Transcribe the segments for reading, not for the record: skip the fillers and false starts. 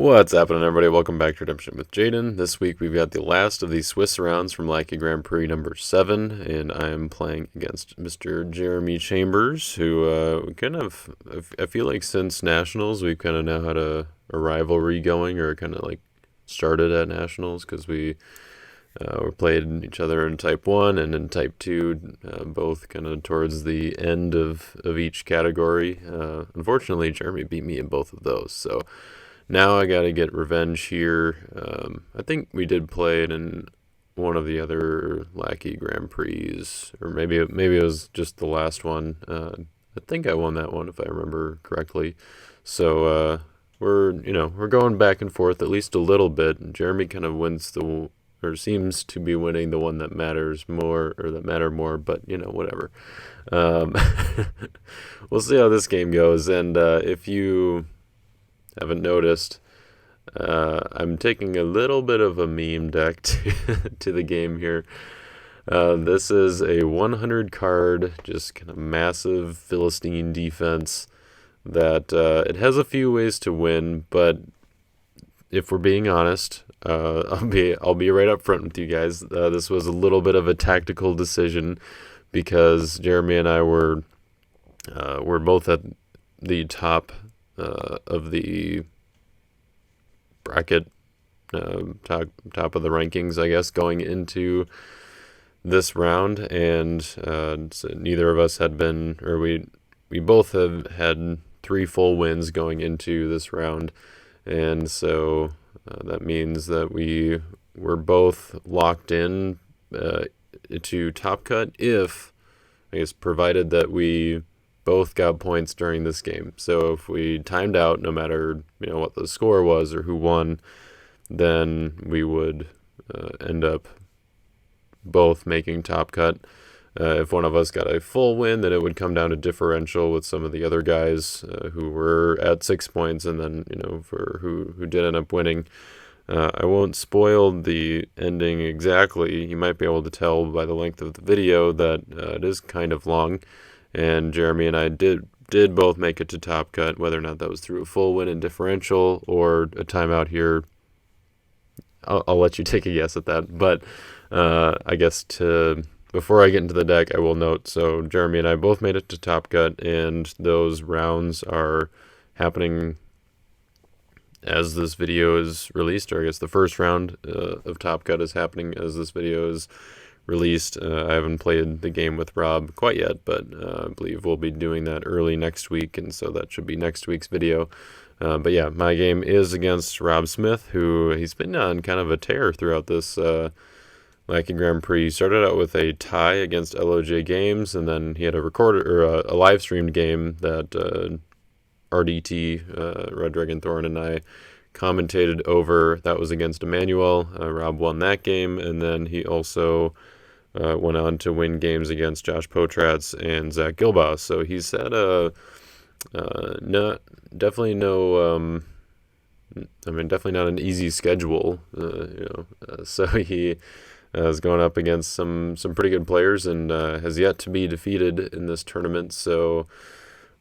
What's happening, everybody? Welcome back to Redemption with Jaden. This week we've got the last of the Swiss rounds from Lackey Grand Prix number 7, and I am playing against Mr. Jeremy Chambers, who I feel like since Nationals, we've kind of now had a rivalry going, or kind of like started at Nationals, because we played each other in Type 1 and in Type 2, both kind of towards the end of each category. Unfortunately, Jeremy beat me in both of those, so now I gotta get revenge here. I think we did play it in one of the other Lackey Grand Prix, or maybe it was just the last one. I think I won that one if I remember correctly. So we're going back and forth at least a little bit. Jeremy kind of seems to be winning the one that matters more, or that matter more. But whatever. We'll see how this game goes, and if you haven't noticed, I'm taking a little bit of a meme deck to the game here. This is a 100 card, just kind of massive Philistine defense that it has a few ways to win, but if we're being honest, I'll be right up front with you guys. This was a little bit of a tactical decision because Jeremy and I were both at the top of the bracket, top of the rankings, I guess, going into this round, and so neither of us had been, or we both have had 3 full wins going into this round, and so that means that we were both locked in to top cut, if, I guess, provided that we both got points during this game. So if we timed out, no matter what the score was or who won, then we would end up both making top cut. If one of us got a full win, then it would come down to differential with some of the other guys who were at 6 points, and then for who did end up winning. I won't spoil the ending exactly. You might be able to tell by the length of the video that it is kind of long. And Jeremy and I did both make it to top cut. Whether or not that was through a full win and differential or a timeout here, I'll let you take a guess at that. But I guess before I get into the deck, I will note, so Jeremy and I both made it to top cut, and those rounds are happening as this video is released, or I guess the first round of top cut is happening as this video is released. I haven't played the game with Rob quite yet, but I believe we'll be doing that early next week, and so that should be next week's video. But yeah, my game is against Rob Smith, who he's been on kind of a tear throughout this Lackey Grand Prix. He started out with a tie against LOJ Games, and then he had a live streamed game that RDT, Red Dragon Thorn, and I commentated over. That was against Emmanuel. Rob won that game, and then he also went on to win games against Josh Potratz and Zach Gilbaugh. So he's had definitely not an easy schedule. So he is going up against some pretty good players, and has yet to be defeated in this tournament. So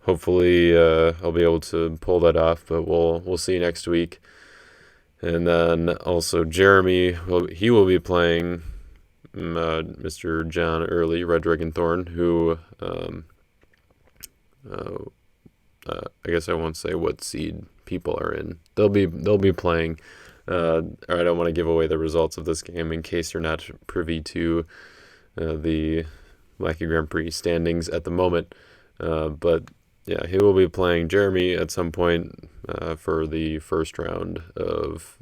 hopefully I'll be able to pull that off, but we'll see next week. And then also Jeremy, he will be playing Mr. John Early, Red Dragon Thorn, who I guess I won't say what seed people are in. They'll be playing. Or I don't want to give away the results of this game in case you're not privy to the Lackey Grand Prix standings at the moment. But yeah, he will be playing Jeremy at some point for the first round of,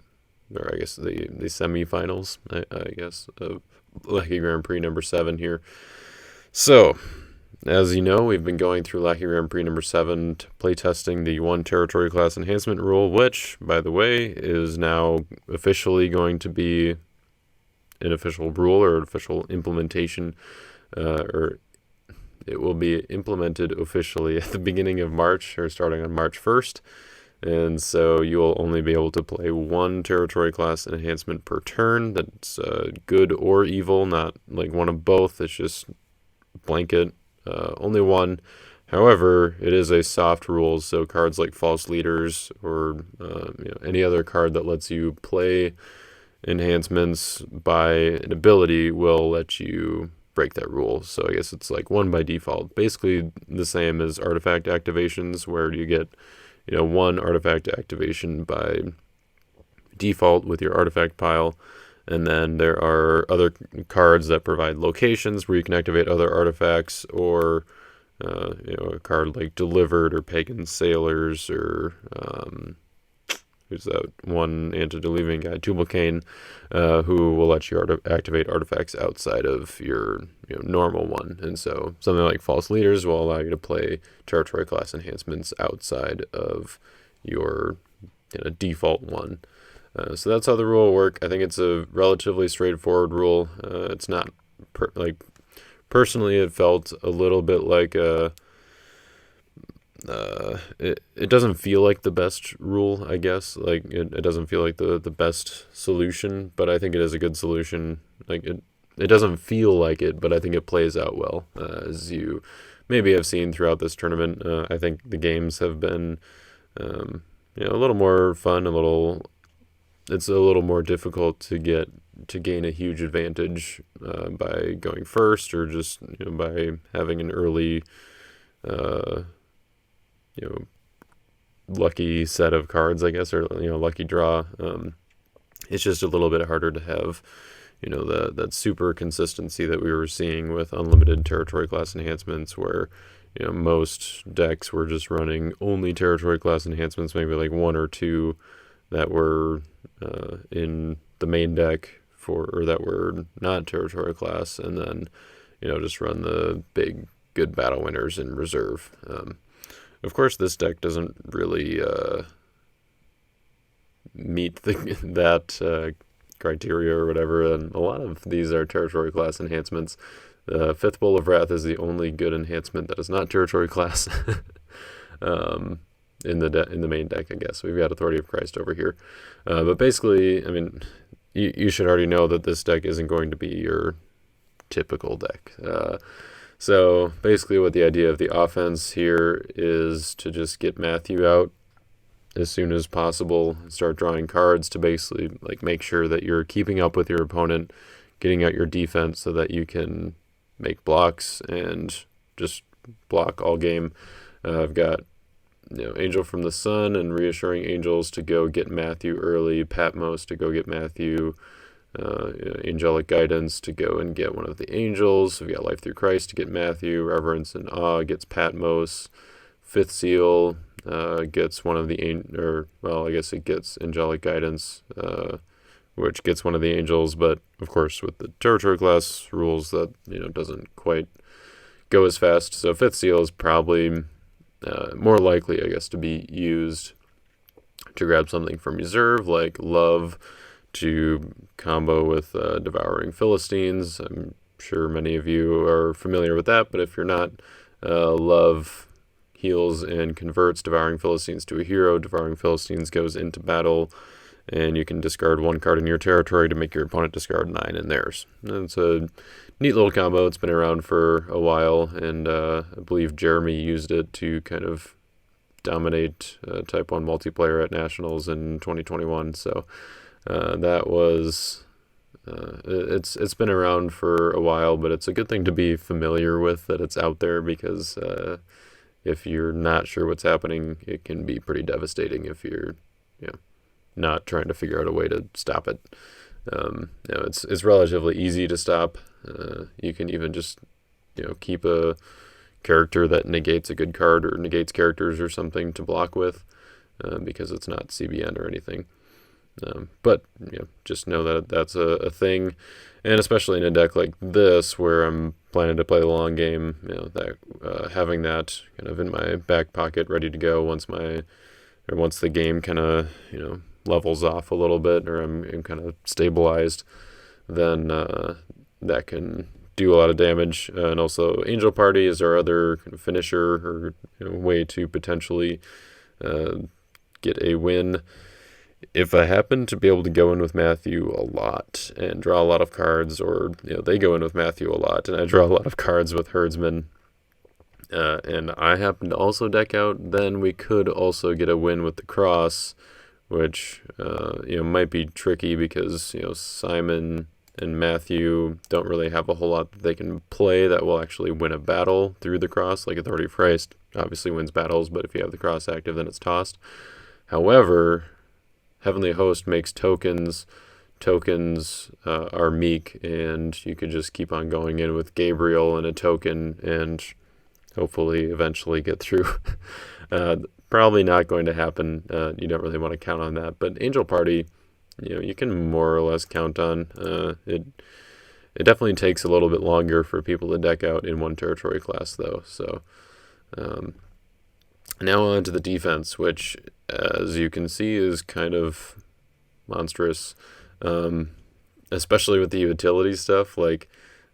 or I guess the semifinals, I guess, of Lackey Grand Prix number 7 here. So, as you know, we've been going through Lackey Grand Prix number 7 playtesting the 1 territory class enhancement rule, which, by the way, is now officially going to be an official rule or an official implementation, or it will be implemented officially at the beginning of March, or starting on March 1st. And so you will only be able to play 1 territory class enhancement per turn. That's good or evil, not like one of both. It's just blanket, only one. However, it is a soft rule, so cards like false leaders or any other card that lets you play enhancements by an ability will let you break that rule. So I guess it's like one by default. Basically the same as artifact activations, where you get one artifact activation by default with your artifact pile. And then there are other cards that provide locations where you can activate other artifacts, or a card like Delivered or Pagan Sailors, or who's that one antediluvian guy, Tubal-Cain, who will let you activate artifacts outside of your normal one. And so something like False Leaders will allow you to play territory class enhancements outside of your default one. So that's how the rule will work. I think it's a relatively straightforward rule. It's not personally, it felt a little bit like it doesn't feel like the best rule, I guess. Like it doesn't feel like the best solution, but I think it is a good solution. Like it doesn't feel like it, but I think it plays out well, as you maybe have seen throughout this tournament. I think the games have been a little more fun, it's a little more difficult to gain a huge advantage by going first, or just by having an early lucky set of cards, I guess, or lucky draw. It's just a little bit harder to have that super consistency that we were seeing with unlimited territory class enhancements, where most decks were just running only territory class enhancements, maybe like one or two that were in the main deck or that were not territory class, and then just run the big good battle winners in reserve. Of course, this deck doesn't really meet that criteria or whatever, and a lot of these are territory class enhancements. Fifth Bowl of Wrath is the only good enhancement that is not territory class. In the main deck, I guess. We've got Authority of Christ over here. But basically, I mean, you should already know that this deck isn't going to be your typical deck. So basically what the idea of the offense here is to just get Matthew out as soon as possible, start drawing cards to basically make sure that you're keeping up with your opponent, getting out your defense so that you can make blocks and just block all game. I've got Angel from the Sun and Reassuring Angels to go get Matthew early, Patmos to go get Matthew, Angelic Guidance to go and get one of the angels. We've got Life Through Christ to get Matthew, Reverence and Awe gets Patmos, Fifth Seal gets one of the I guess it gets Angelic Guidance, which gets one of the angels, but of course with the territory class rules that doesn't quite go as fast. So Fifth Seal is probably more likely, I guess, to be used to grab something from reserve, like Love to combo with Devouring Philistines. I'm sure many of you are familiar with that, but if you're not, Love heals and converts Devouring Philistines to a hero. Devouring Philistines goes into battle, and you can discard one card in your territory to make your opponent discard 9 in theirs. And it's a neat little combo. It's been around for a while, and I believe Jeremy used it to kind of dominate Type 1 multiplayer at Nationals in 2021. So that was it's been around for a while, but it's a good thing to be familiar with, that it's out there, because if you're not sure what's happening, it can be pretty devastating if you're not trying to figure out a way to stop it. It's relatively easy to stop. You can even just keep a character that negates a good card or negates characters or something to block with, because it's not CBN or anything. But just know that that's a thing, and especially in a deck like this where I'm planning to play the long game, that having that kind of in my back pocket ready to go once the game kind of levels off a little bit, or I'm kind of stabilized, then that can do a lot of damage. And also Angel Party is our other kind of finisher, or way to potentially get a win. If I happen to be able to go in with Matthew a lot and draw a lot of cards, or they go in with Matthew a lot and I draw a lot of cards with Herdsmen, and I happen to also deck out, then we could also get a win with the cross, which might be tricky because Simon and Matthew don't really have a whole lot that they can play that will actually win a battle through the cross. Like Authority of Christ obviously wins battles, but if you have the cross active, then it's tossed. However, Heavenly Host makes tokens. Tokens are meek, and you could just keep on going in with Gabriel and a token and hopefully eventually get through. Probably not going to happen. You don't really want to count on that. But Angel Party, you can more or less count on. It definitely takes a little bit longer for people to deck out in one territory class, though. So now on to the defense, which, as you can see, is kind of monstrous. Especially with the utility stuff. Like,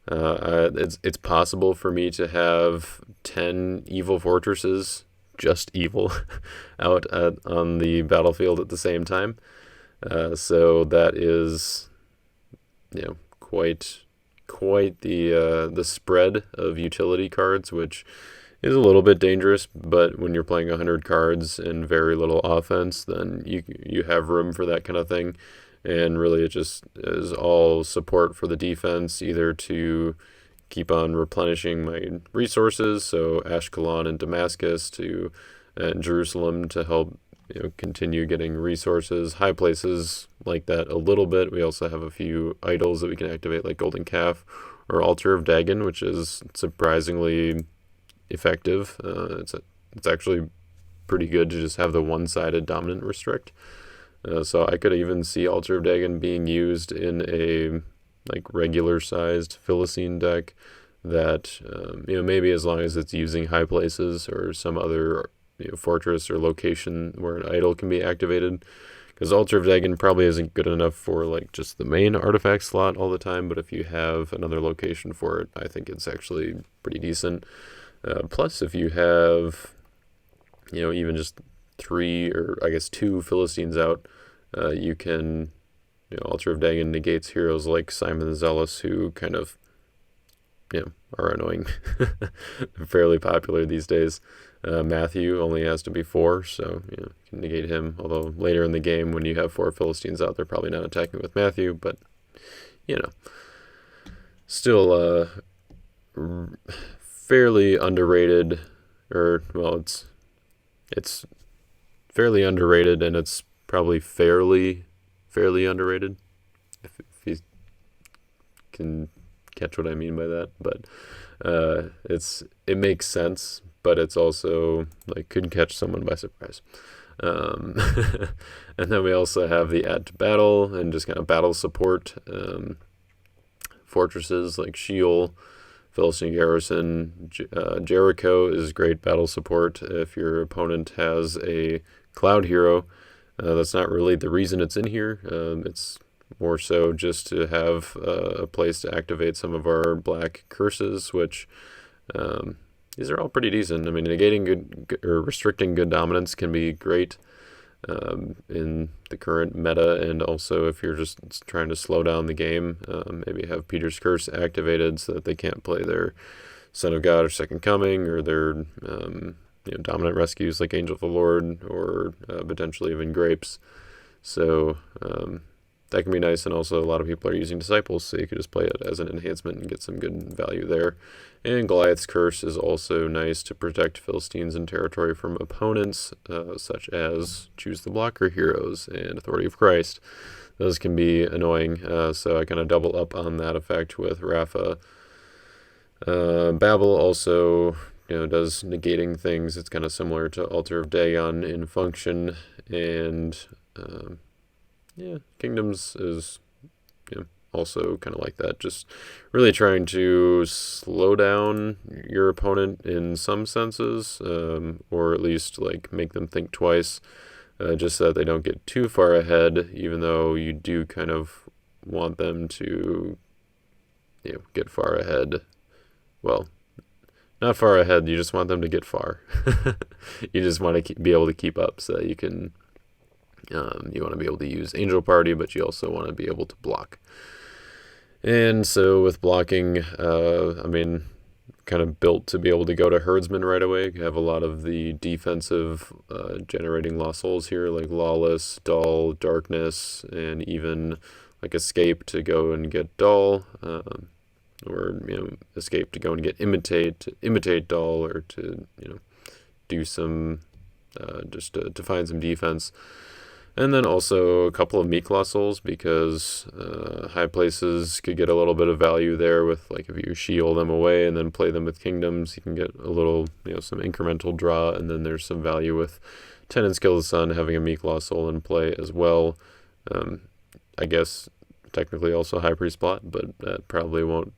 it's possible for me to have 10 evil fortresses, just evil, out on the battlefield at the same time. So that is, quite the spread of utility cards, which is a little bit dangerous. But when you're playing 100 cards and very little offense, then you have room for that kind of thing. And really, it just is all support for the defense, either to keep on replenishing my resources, so Ashkelon and Damascus and Jerusalem to help continue getting resources, high places like that a little bit. We also have a few idols that we can activate, like Golden Calf or Altar of Dagon, which is surprisingly effective. It's actually pretty good to just have the one-sided dominant restrict. So I could even see Altar of Dagon being used in a regular-sized Philistine deck that maybe as long as it's using high places or some other fortress or location where an idol can be activated. Because Altar of Dagon probably isn't good enough for just the main artifact slot all the time, but if you have another location for it, I think it's actually pretty decent. Plus, if you have even just 3 or I guess 2 Philistines out, you can, Altar of Dagon negates heroes like Simon the Zealous, who kind of, are annoying. Fairly popular these days. Matthew only has to be 4, so you can negate him. Although later in the game, when you have 4 Philistines out, they're probably not attacking with Matthew, but still fairly underrated, it's fairly underrated, and it's probably fairly underrated, if you can catch what I mean by that. But it makes sense, but it's also could catch someone by surprise. And then we also have the add to battle and just kind of battle support fortresses like Sheol, Philistine Garrison. Jericho is great battle support if your opponent has a cloud hero. That's not really the reason it's in here. It's more so just to have a place to activate some of our black curses, which these are all pretty decent. I mean, negating good or restricting good dominance can be great in the current meta, and also if you're just trying to slow down the game, maybe have Peter's Curse activated so that they can't play their Son of God or Second Coming or their dominant rescues like Angel of the Lord or potentially even Grapes. So that can be nice, and also a lot of people are using Disciples, so you could just play it as an enhancement and get some good value there. And Goliath's Curse is also nice to protect Philistines and territory from opponents, such as Choose the Blocker heroes and Authority of Christ. Those can be annoying, so I kind of double up on that effect with Rapha. Babel also does negating things. It's kind of similar to Altar of Dagon in function, and Kingdoms is also kind of like that, just really trying to slow down your opponent in some senses, or at least make them think twice, just so that they don't get too far ahead, even though you do kind of want them to get far ahead. Well, not far ahead, you just want them to get far. You just want to be able to keep up so that you can you want to be able to use Angel Party, but you also want to be able to block. And so with blocking, kind of built to be able to go to Herdsmen right away. You have a lot of the defensive generating lost souls here, like Lawless, Dull, Darkness, and even like Escape to go and get Dull, or Escape to go and get Imitate Dull, or to do some just to find some defense. And then also a couple of meek lost souls, because high places could get a little bit of value there with, like, if you shield them away and then play them with kingdoms, you can get a little, some incremental draw. And then there's some value with Tenants Kill the Sun, having a meek lost soul in play as well. I guess technically also High Priest Plot, but that probably won't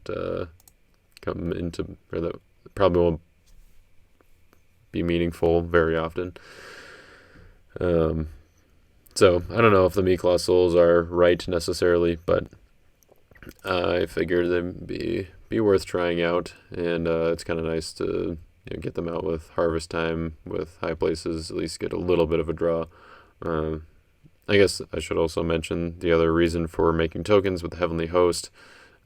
come into, or that probably won't be meaningful very often. So I don't know if the meek lost souls are right necessarily, but I figured they'd be worth trying out, and it's kind of nice to get them out with Harvest Time with high places, at least get a little bit of a draw. I guess I should also mention the other reason for making tokens with the Heavenly Host,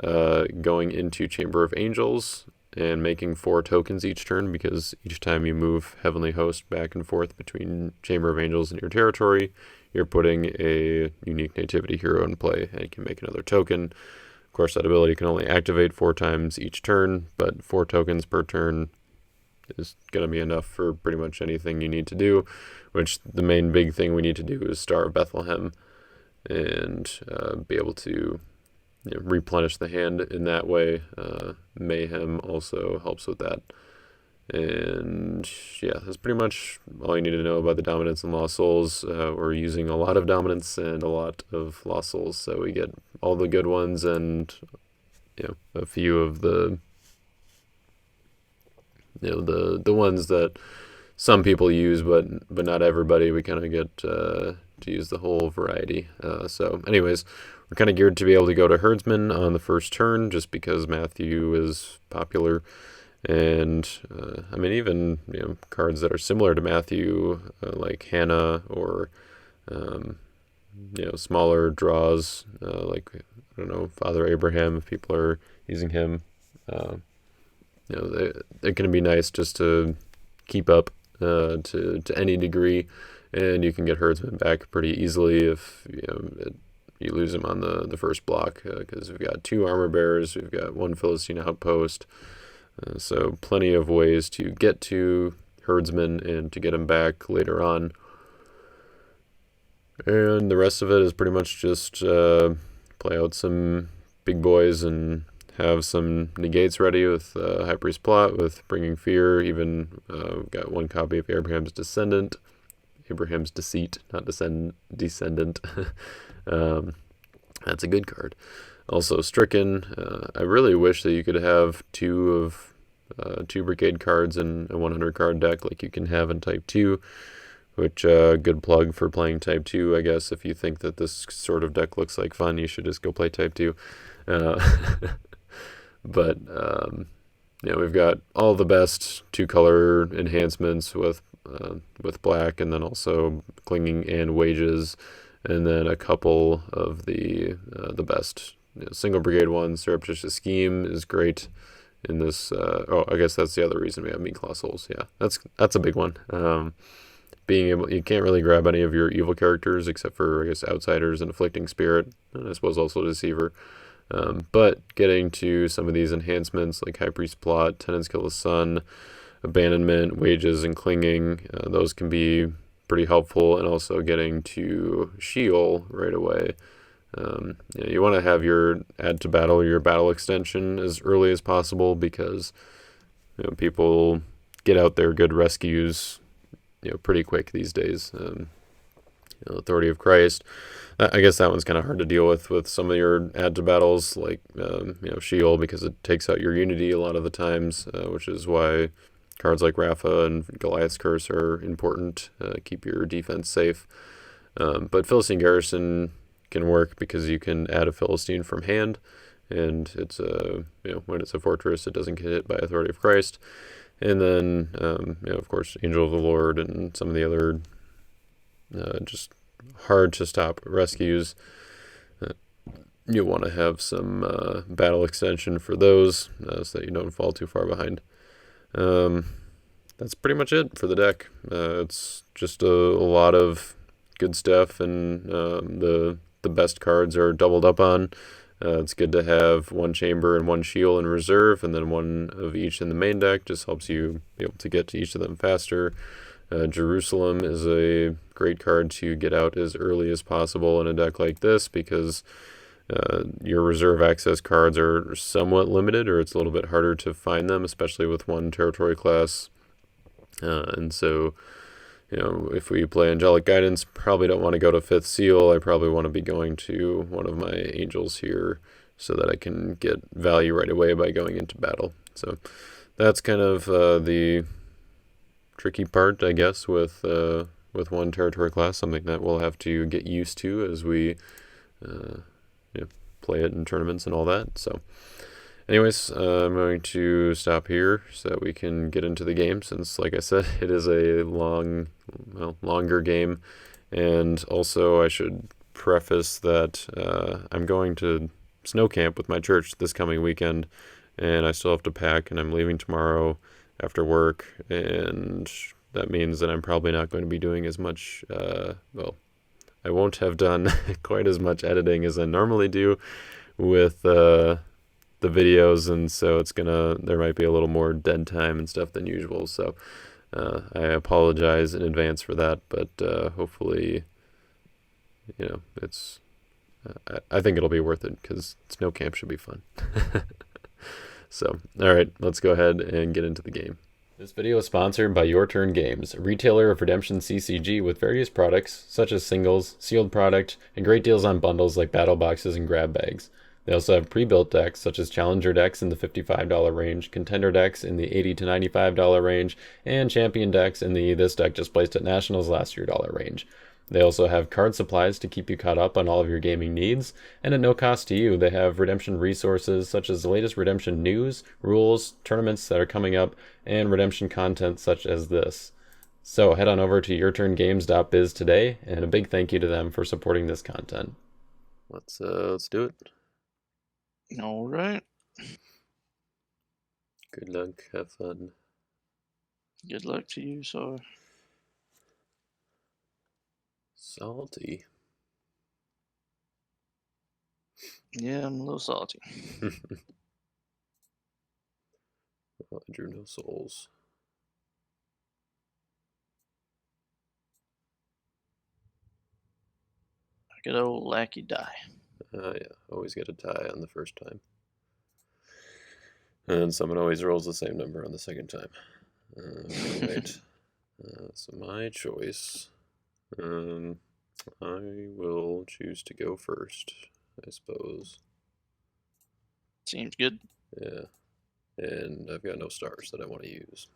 going into Chamber of Angels and making 4 tokens each turn, because each time you move Heavenly Host back and forth between Chamber of Angels and your territory, you're putting a unique nativity hero in play, and you can make another token. Of course, that ability can only activate 4 times each turn, but 4 tokens per turn is going to be enough for pretty much anything you need to do, which the main big thing we need to do is Star of Bethlehem and be able to replenish the hand in that way. Mayhem also helps with that. And yeah, that's pretty much all you need to know about the dominance and lost souls. We're using a lot of dominance and a lot of lost souls, so we get all the good ones and a few of the the ones that some people use, but not everybody. We kind of get to use the whole variety. So anyways, we're kind of geared to be able to go to Herdsmen on the first turn, just because Matthew is popular. And I mean, even cards that are similar to Matthew, like Hannah, or smaller draws, like, I don't know, Father Abraham, if people are using him. They're going to be nice just to keep up to any degree, and you can get Herdsmen back pretty easily if you lose them on the first block, because we've got 2 armor bearers, we've got 1 Philistine outpost. So plenty of ways to get to Herdsmen and to get them back later on. And the rest of it is pretty much just play out some big boys and have some negates ready with High Priest Plot, with Bringing Fear. Even got 1 copy of Abraham's Deceit, not Descendant. That's a good card. Also Stricken. I really wish that you could have 2 brigade cards in a 100 card deck like you can have in Type 2, which good plug for playing Type 2, I guess. If you think that this sort of deck looks like fun, you should just go play Type 2. But we've got all the best 2-color enhancements with black, and then also Clinging and Wages, and then a couple of the best single brigade ones. Surreptitious Scheme is great in this. I guess that's the other reason we have meek lost souls. Yeah, that's a big one. Being able, you can't really grab any of your evil characters except for, I guess, Outsiders and Afflicting Spirit, and I suppose also Deceiver. But getting to some of these enhancements like High Priest Plot, Tenants Kill the Sun, Abandonment, Wages, and Clinging, those can be pretty helpful. And also getting to Sheol right away. You want to have your add to battle, your battle extension as early as possible, because people get out their good rescues pretty quick these days. Authority of Christ, I guess that one's kind of hard to deal with some of your add to battles, like Sheol, because it takes out your unity a lot of the times, which is why cards like Rapha and Goliath's Curse are important. Keep your defense safe. But Philistine Garrison can work because you can add a Philistine from hand, and it's when it's a fortress, it doesn't get hit by Authority of Christ. And then of course, Angel of the Lord and some of the other just hard to stop rescues. you'll want to have some battle extension for those so that you don't fall too far behind. Um, that's pretty much it for the deck. It's just a lot of good stuff, and the best cards are doubled up on. It's good to have one chamber and one shield in reserve, and then one of each in the main deck. Just helps you be able to get to each of them faster. Jerusalem is a great card to get out as early as possible in a deck like this, because your reserve access cards are somewhat limited, or it's a little bit harder to find them, especially with one territory class. And so, if we play Angelic Guidance, probably don't want to go to 5th Seal. I probably want to be going to one of my angels here so that I can get value right away by going into battle. So that's kind of the tricky part, I guess, with one territory class, something that we'll have to get used to as we play it in tournaments and all that. So anyways, I'm going to stop here so that we can get into the game, since, like I said, it is a longer game. And also, I should preface that I'm going to snow camp with my church this coming weekend, and I still have to pack, and I'm leaving tomorrow after work, and that means that I'm probably not going to be doing as much, I won't have done quite as much editing as I normally do with the videos, and so there might be a little more dead time and stuff than usual. So I apologize in advance for that, but hopefully, it's I think it'll be worth it, because snow camp should be fun. So, all right, let's go ahead and get into the game. This video is sponsored by Your Turn Games, a retailer of Redemption CCG with various products, such as singles, sealed product, and great deals on bundles like battle boxes and grab bags. They also have pre-built decks, such as Challenger decks in the $55 range, Contender decks in the $80 to $95 range, and Champion decks in the "this deck just placed at Nationals last year" range. They also have card supplies to keep you caught up on all of your gaming needs, and at no cost to you, they have Redemption resources such as the latest Redemption news, rules, tournaments that are coming up, and Redemption content such as this. So head on over to yourturngames.biz today, and a big thank you to them for supporting this content. Let's do it. All right. Good luck. Have fun. Good luck to you, sir. Salty. Yeah, I'm a little salty. Well, I drew no souls. Good old Lackey die. Yeah, always get a tie on the first time. And someone always rolls the same number on the second time. Alright. So my choice. I will choose to go first, I suppose. Seems good. Yeah. And I've got no stars that I want to use.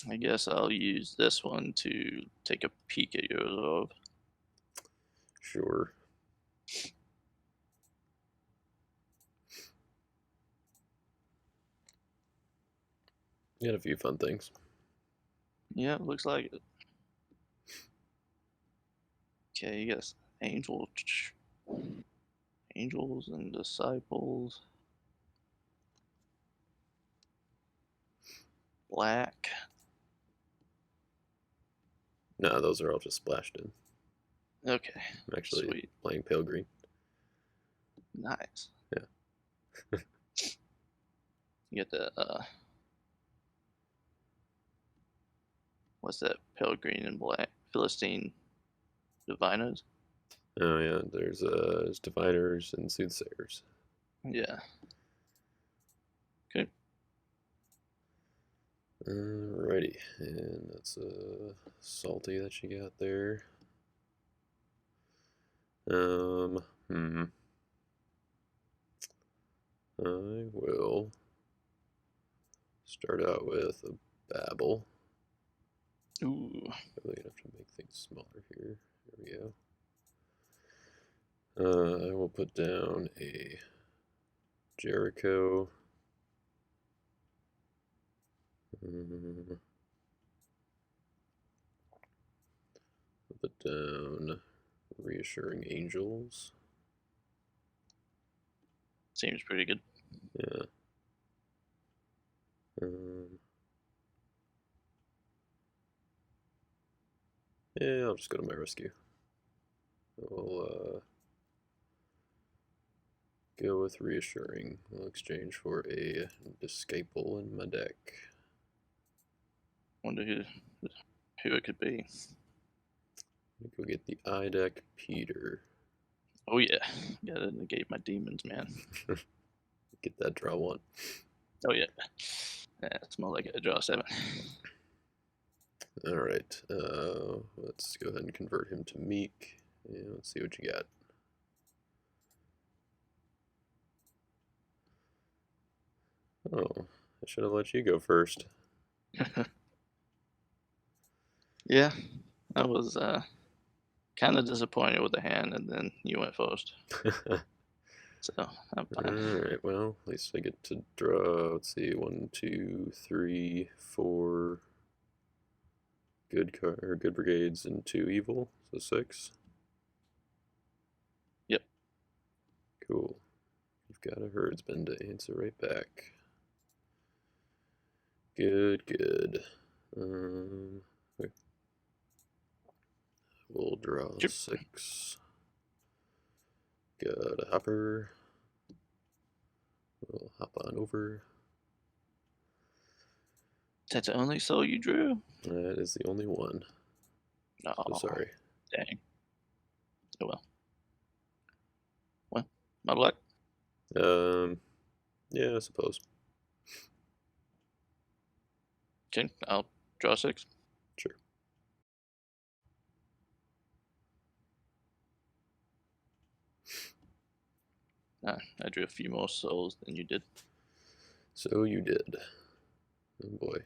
I guess I'll use this one to take a peek at yours of. Sure. You had a few fun things. Yeah, looks like it. Okay, you got angels and disciples. Black. No, those are all just splashed in. Okay. I'm actually sweet. Playing pale green. Nice. Yeah. You get the what's that? Pale green and black Philistine diviners. Oh yeah, there's diviners and soothsayers. Yeah. Okay. Alrighty, and that's salty that you got there. I will start out with a babble. Ooh. Really have to make things smaller here. There we go. I will put down a Jericho. down Reassuring Angels. Seems pretty good. Yeah. Yeah, I'll just go to my rescue. I'll go with Reassuring. I'll exchange for a Disciple in my deck. Wonder who it could be. Go get the I deck Peter. Oh yeah, gotta negate my demons, man. Get that draw 1. Oh yeah, it's more like a draw 7. All right, let's go ahead and convert him to Meek. Yeah, let's see what you got. Oh, I should have let you go first. Yeah, I was kind of disappointed with the hand, and then you went first. So I'm fine. Alright, well, at least I get to draw, let's see, 1, 2, 3, 4 good brigades and 2 evil, so 6. Yep. Cool. You've got a Herdsman to answer right back. Good, good. Okay. We'll draw 6. Got a hopper. We'll hop on over. That's the only soul you drew? That is the only one. No. So sorry. Dang. Oh well. Well, my luck. Yeah, I suppose. Okay, I'll draw 6. Sure. I drew a few more souls than you did. So you did. Oh boy.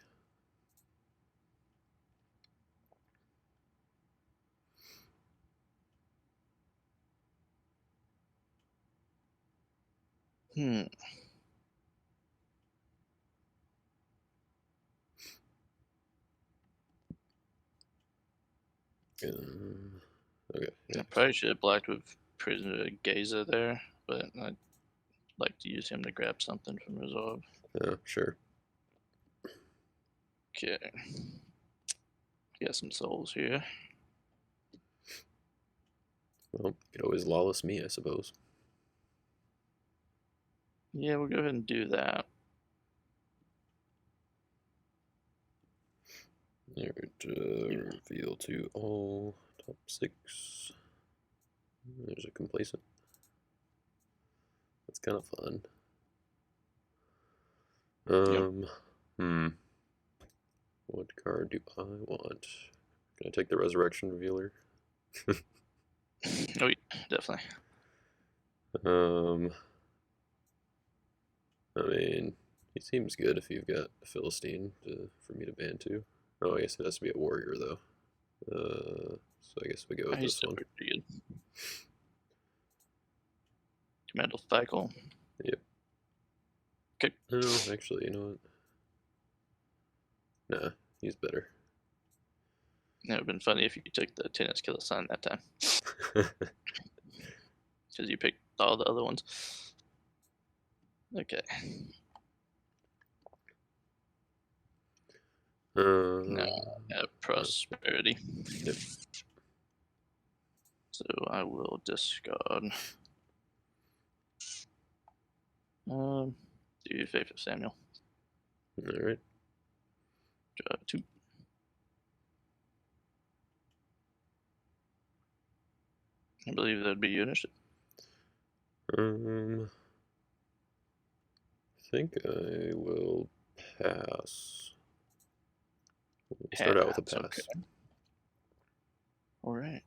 Okay. Yeah. I probably should have blacked with Prisoner Gazer there, but I'd like to use him to grab something from Resolve. Yeah, sure. Okay. Got some souls here. Well, you could always lawless me, I suppose. Yeah, we'll go ahead and do that. Alright, reveal to all top 6. There's a complacent. That's kind of fun. What card do I want? Can I take the Resurrection Revealer? Oh, yeah, definitely. I mean, he seems good if you've got a Philistine for me to ban to. Oh, I guess it has to be a warrior, though. So I guess we go with He's this one. pretty good. Commando Cycle. Yep. Okay. No, actually, you know what? Nah, he's better. It would have been funny if you took the Tennis Killer Sign that time. Because you picked all the other ones. Okay. Now I have Prosperity. Yep. So I will discard. Do Faith of Samuel. Alright. Draw 2. I believe that'd be your initiative. I think I will pass. We'll start out with a pass. Okay. All right.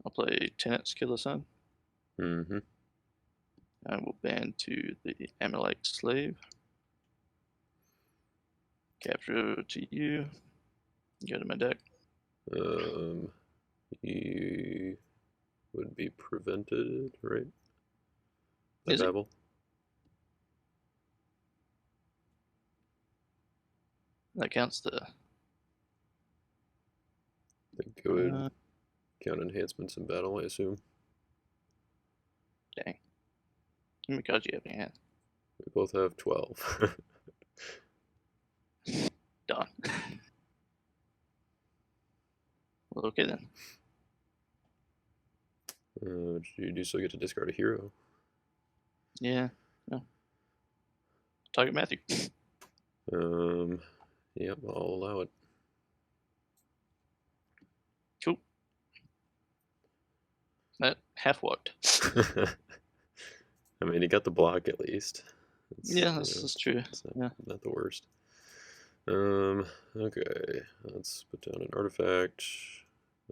I'll play Tenant's Killer Son. Mm-hmm. I will ban to the Amalek Slave. Capture to you. Go to my deck. He would be prevented, right? Is he? Babel. That counts the. I think it would count enhancements in battle, I assume. Dang. How many cards do you have in your hand? We both have 12. Done. Well, okay then. You do still get to discard a hero. Yeah. No. Target Matthew. Yep, I'll allow it. Cool. That half worked. I mean, he got the block at least. Yeah, that's true. It's Yeah. not the worst. Okay, let's put down an artifact.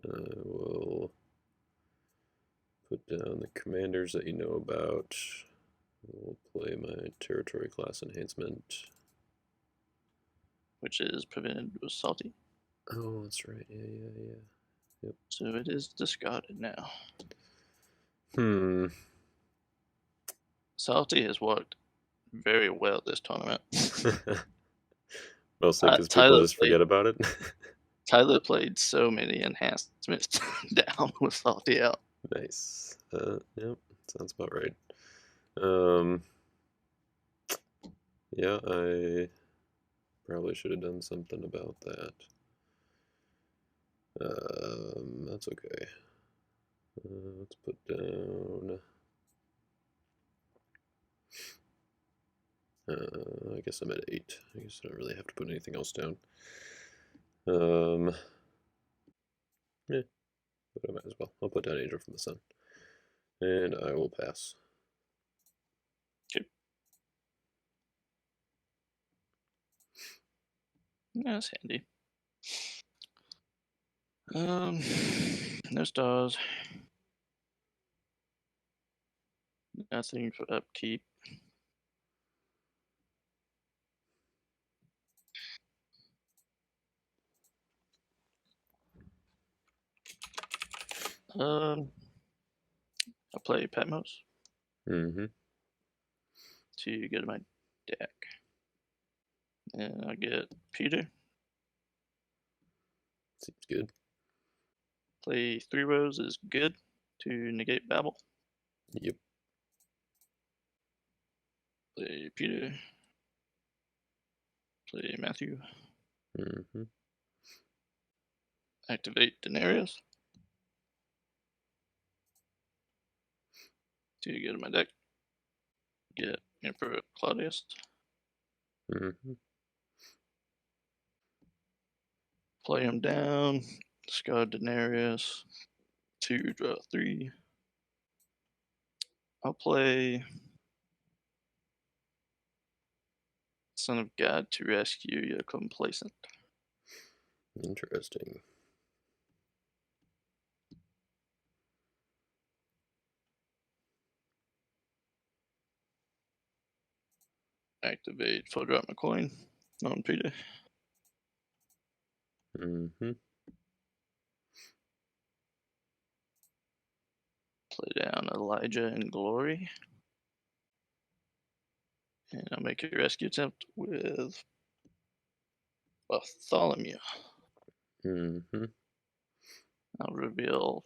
We'll put down the commanders that you know about. We'll play my territory class enhancement. Which is prevented with salty. Oh, that's right. Yeah. Yep. So it is discarded now. Salty has worked very well this tournament. Mostly because people just forget about it. Tyler played so many enhancements down with salty out. Nice. Yep, sounds about right. Yeah, I probably should have done something about that. That's okay. Let's put down. I guess I'm at 8. I guess I don't really have to put anything else down. Yeah, but I might as well. I'll put down Angel from the Sun. And I will pass. Okay. Yeah, that's handy. No stars. Nothing for upkeep. I'll play Patmos Mm-hmm. to get my deck. And I'll get Peter. Seems good. Play 3 rows is good to negate Babel. Yep. Play Peter. Play Matthew. Mm-hmm. Activate Denarius to get in my deck. Get Emperor Claudius. Mm-hmm. Play him down. Discard Denarius. 2, draw 3. I'll play Son of God to rescue your complacent. Interesting. Activate full drop my coin on Peter. Mm-hmm. Play down Elijah in Glory. And I'll make a rescue attempt with Bartholomew. Mm-hmm. I'll reveal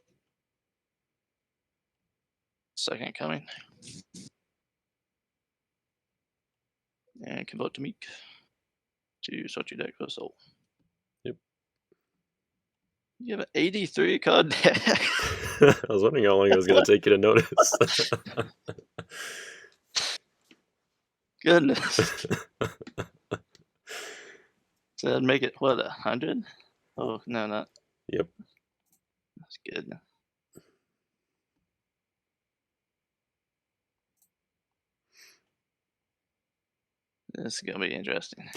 Second Coming. And convert to Meek to sort your deck for Soul. Yep. You have an 83 card deck. I was wondering how long it was going to take you to notice. Goodness. So that'd make it, what, 100? Oh, no, not. Yep. That's good. This is going to be interesting.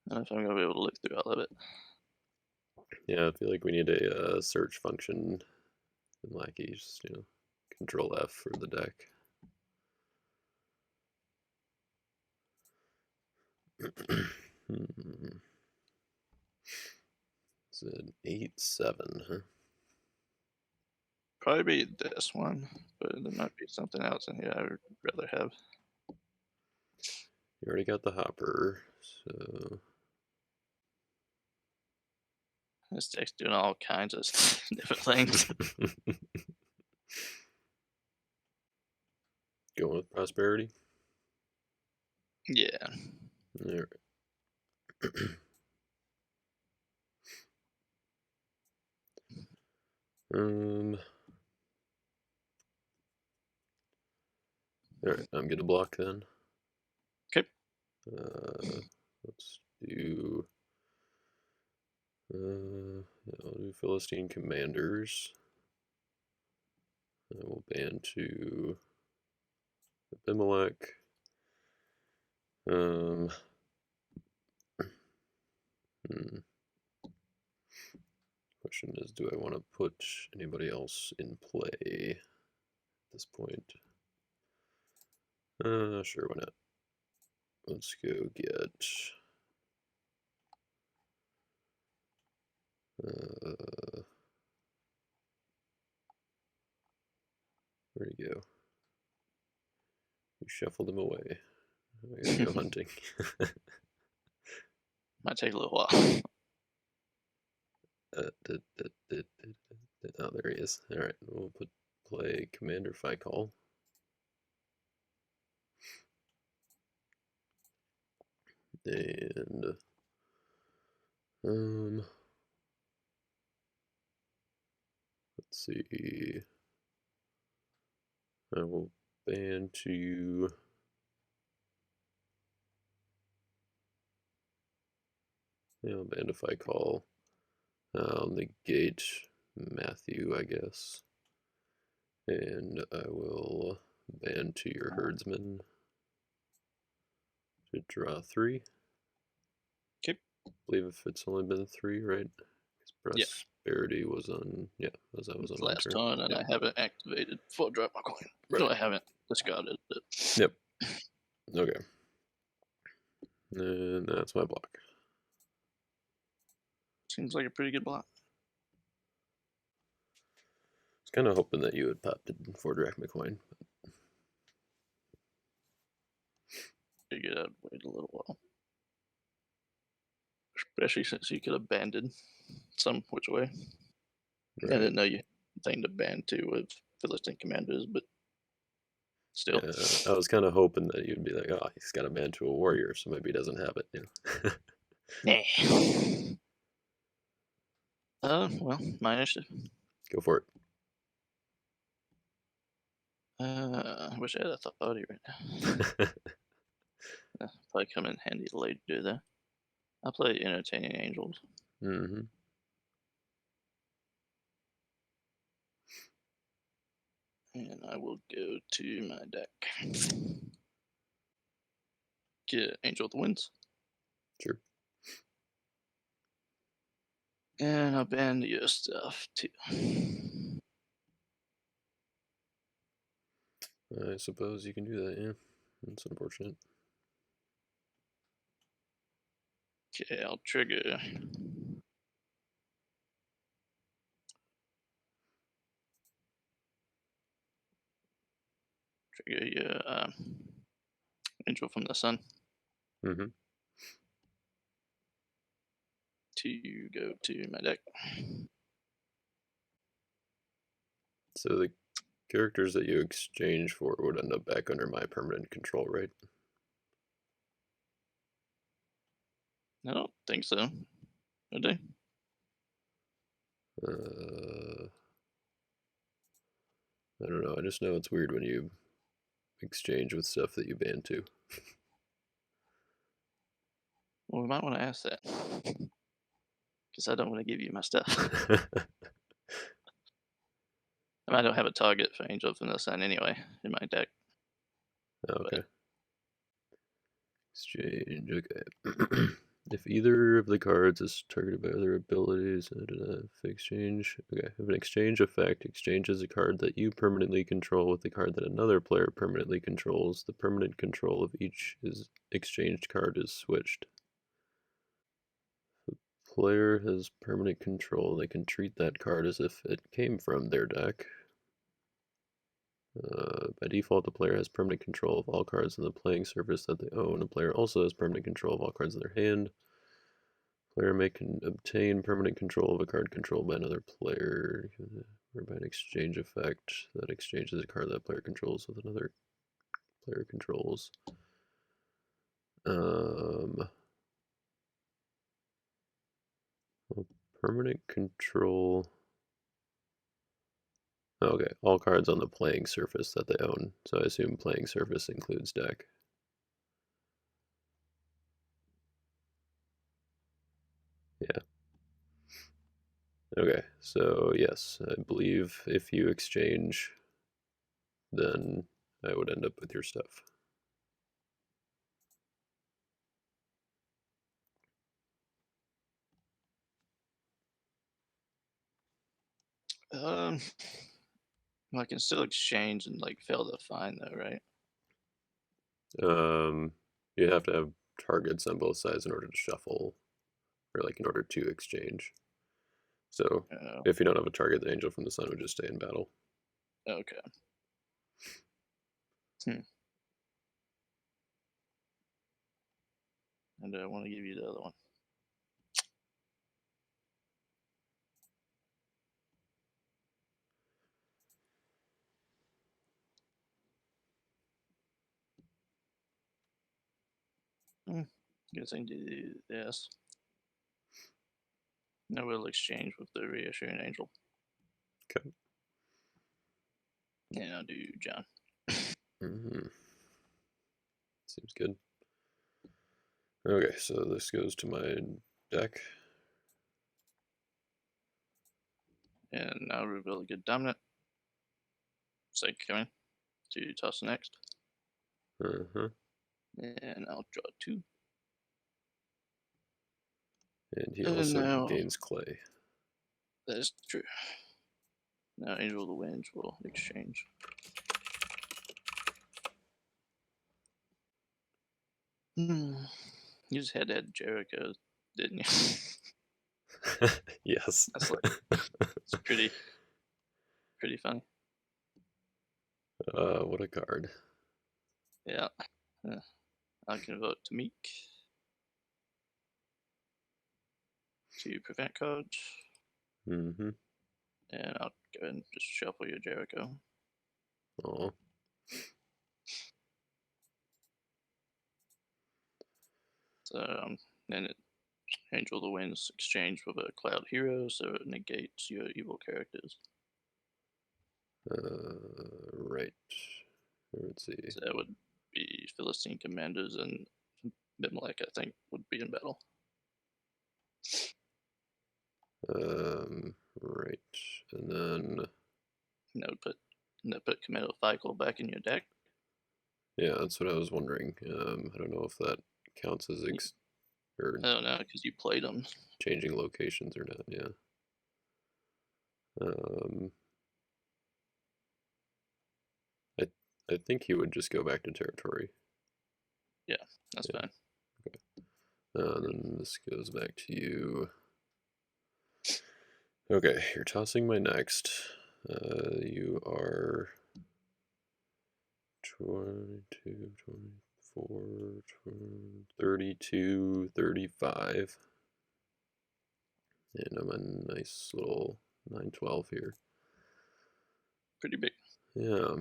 I don't know if I'm going to be able to look through all of it. Yeah, I feel like we need a search function in Lackey. Just, Control F for the deck. It's an 8-7, huh? Probably be this one, but there might be something else in here I would rather have. You already got the hopper, so... This deck's doing all kinds of different things. Going with prosperity? Yeah. Alright. Alright, I'm gonna block then. Okay. Let's do... I'll do Philistine commanders. I will ban to Abimelech. Question is, do I want to put anybody else in play at this point? Sure, why not? Let's go get... where'd he go? You shuffled him away. I gotta go hunting. Might take a little while. Oh, there he is. Alright, we'll play Commander Fikal. And let's see. I will ban to ban to Fikal. I'll negate Matthew, I guess. And I will ban to your Herdsmen to draw 3. Okay. I believe if it's only been 3, right? Prosperity was on, as I was on last my turn. turn, and I haven't activated full drop my coin. Right. No, I haven't discarded it. Yep. Okay. And that's my block. Seems like a pretty good block. I was kind of hoping that you had popped it for Drac McCoin. Figured I'd wait a little while. Especially since you could have banded some which way. Right. I didn't know you thing to band to with Philistine commanders, but still. I was kind of hoping that you'd be like, oh, he's got a man to a warrior, so maybe he doesn't have it. Well, my initiative. Go for it. I wish I had authority right now. Probably come in handy later, though. I'll play Entertaining Angels. Mm-hmm. And I will go to my deck. Get Angel of the Winds. Sure. And I'll ban your stuff too. I suppose you can do that, yeah. That's unfortunate. Okay, I'll trigger. Trigger your Angel from the Sun. Mm-hmm. To go to my deck. So the characters that you exchange for would end up back under my permanent control, right? I don't think so. Would they? I don't know. I just know it's weird when you exchange with stuff that you ban to. Well, we might want to ask that. Because I don't want to give you my stuff. I don't have a target for Angel from the Sun anyway in my deck. Oh, okay. But... Exchange, okay. If either of the cards is targeted by other abilities, if exchange, okay. If an exchange effect exchanges a card that you permanently control with the card that another player permanently controls, the permanent control of each exchanged card is switched. If a player has permanent control, they can treat that card as if it came from their deck. By default, the player has permanent control of all cards on the playing surface that they own. The player also has permanent control of all cards in their hand. Player may obtain permanent control of a card controlled by another player, or by an exchange effect that exchanges a card that player controls with another player controls. Well, permanent control. Okay, all cards on the playing surface that they own. So I assume playing surface includes deck. Yeah. Okay, so yes, I believe if you exchange, then I would end up with your stuff. I can still exchange and like fail to find though, right? You have to have targets on both sides in order to shuffle, or like in order to exchange. So if you don't have a target, the Angel from the Sun would just stay in battle. Okay. And I want to give you the other one. Guess I can do this. Now we'll exchange with the Reassuring Angel. Okay. And I'll do John. Seems good. Okay, so this goes to my deck. And now reveal a good dominant. Say coming to toss next. And I'll draw 2. And he also gains clay. That is true. Now Angel of the Winds will exchange. You just had that Jericho, didn't you? Yes. That's like, it's pretty funny. What a card. Yeah. I can vote to Meek to prevent cards. And I'll go ahead and just shuffle your Jericho. Oh. So then Angel of the Winds exchange with a Cloud Hero, so it negates your evil characters. Right. Let's see. So that would be Philistine commanders, and Abimelech, I think, would be in battle. Right. And then put Commando Cycle back in your deck. Yeah, that's what I was wondering. I don't know if that counts as or I don't know, because you played them. Changing locations or not, yeah. I think he would just go back to territory. Yeah, that's fine. Okay. Then this goes back to you. Okay, you're tossing my next. You are 22, 24, 32, 35. And I'm a nice little 912 here. Pretty big. Yeah.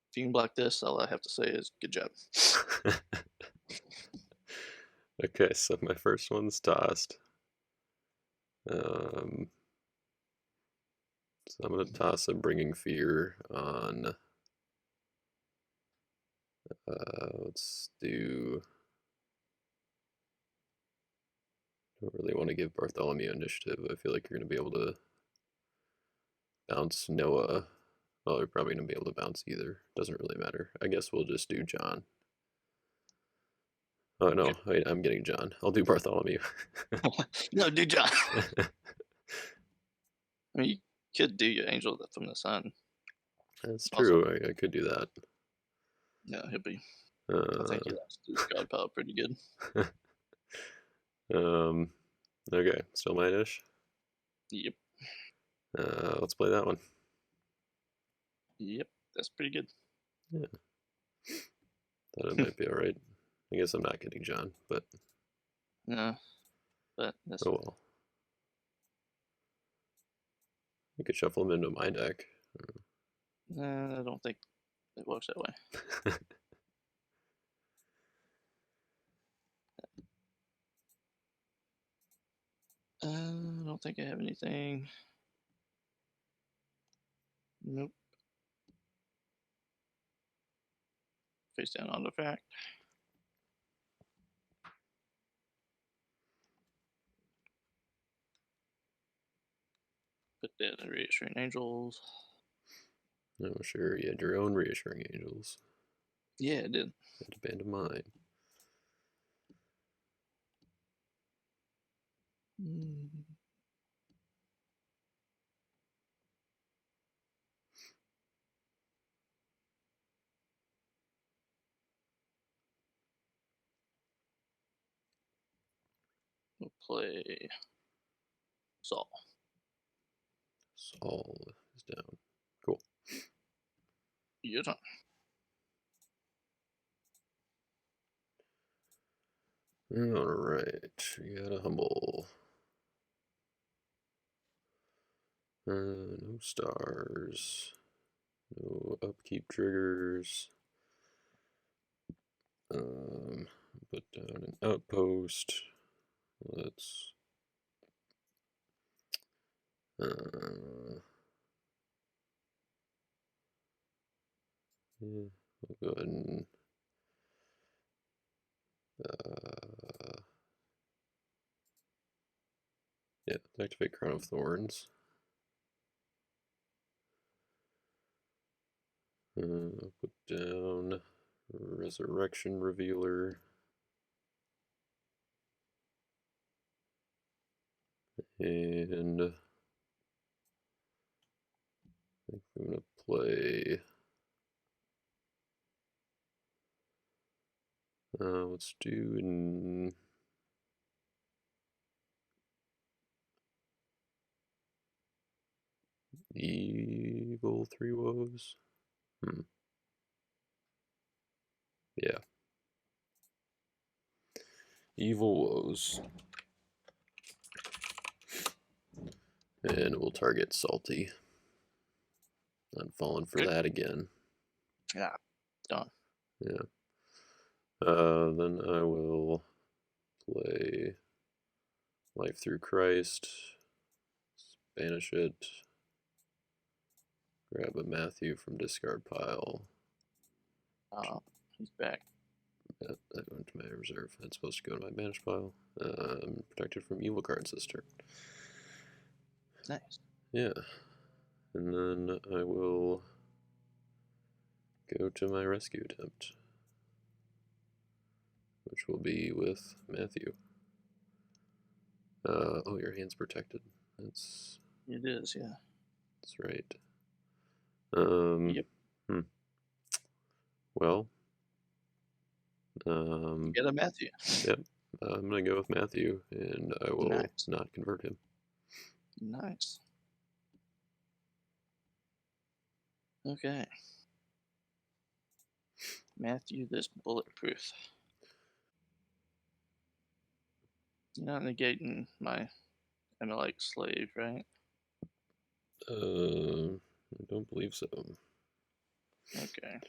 If you can block this, all I have to say is good job. Okay, so my first one's tossed. So I'm going to toss a Bringing Fear on. Let's do. I don't really want to give Bartholomew initiative. I feel like you're going to be able to bounce Noah. Well, you're probably going to be able to bounce either. Doesn't really matter. I guess we'll just do John. Oh, no. Wait, I'm getting John. I'll do Bartholomew. No, do John. I mean, you could do your Angel from the Sun. That's true. I could do that. Yeah, he'll be. I think he likes his God Power pretty good. Okay, still my dish. Yep. Let's play that one. Yep. That's pretty good. Yeah. Thought it might be all right. I guess I'm not getting John, but No, but that's oh well. You could shuffle him into my deck. I don't think it works that way. I don't think I have anything. Nope. Face down artifact. Put that in Reassuring Angels. Oh, sure, you had your own Reassuring Angels. Yeah, it did. I had to abandon mine. We'll play Saul. Saul is down. Cool. Your turn. Alright, we got a humble. No stars. No upkeep triggers. Put down an outpost. Let's yeah, we'll go ahead and yeah, activate Crown of Thorns. Put down Resurrection Revealer. And I think I'm going to play. Let's do an Evil Three Woes. Yeah. Evil Woes. And we'll target Salty. Not falling for that again. Yeah, done. Yeah. Then I will play Life Through Christ. Banish it. Grab a Matthew from discard pile. He's back. That went to my reserve. That's supposed to go to my banish pile. Protected from evil cards this turn. Nice. Yeah. And then I will go to my rescue attempt, which will be with Matthew. Oh, your hand's protected. That's. It is, yeah. That's right. Yep. Well. Get a Matthew. Yep. I'm gonna go with Matthew, and I will not convert him. Nice. Okay. Matthew, this bulletproof. You're not negating my Amalek slave, right? I don't believe so. Okay.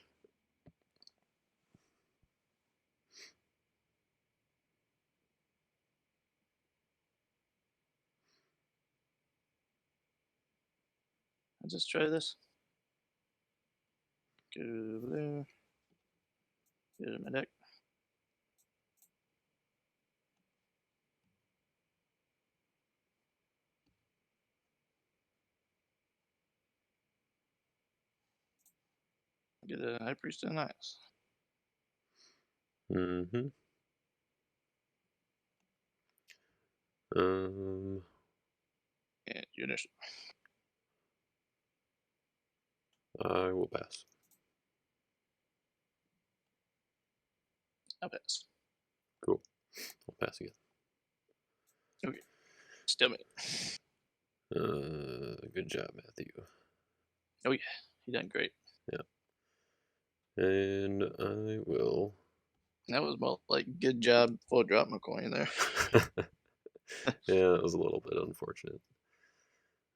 I'll just try this. Go over there. Go to my deck. Get a High Priest and Nice. Mm-hmm. And your initial. I will pass. I'll pass. Cool. I'll pass again. Okay. Stalemate. Good job, Matthew. Oh yeah, you done great. Yeah. And I will. That was more like good job before I dropped my coin there. Yeah, that was a little bit unfortunate.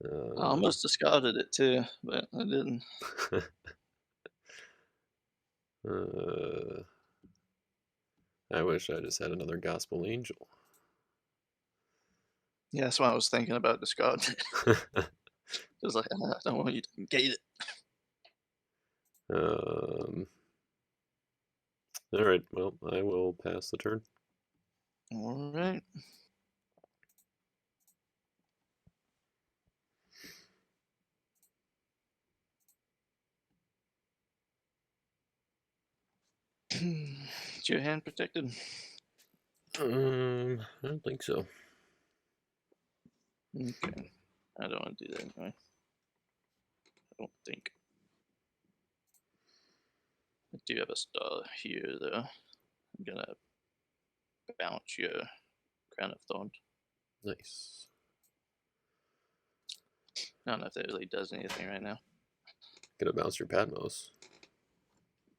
I almost discarded it too, but I didn't. I wish I just had another gospel angel. Yeah, that's why I was thinking about discarding it. It was like, I don't want you to gate it. All right, well, I will pass the turn. All right. Is your hand protected? I don't think so. Okay. I don't want to do that anyway. I don't think. I do have a star here, though. I'm gonna bounce your crown of thorns. Nice. I don't know if that really does anything right now. Could have bounced your Patmos.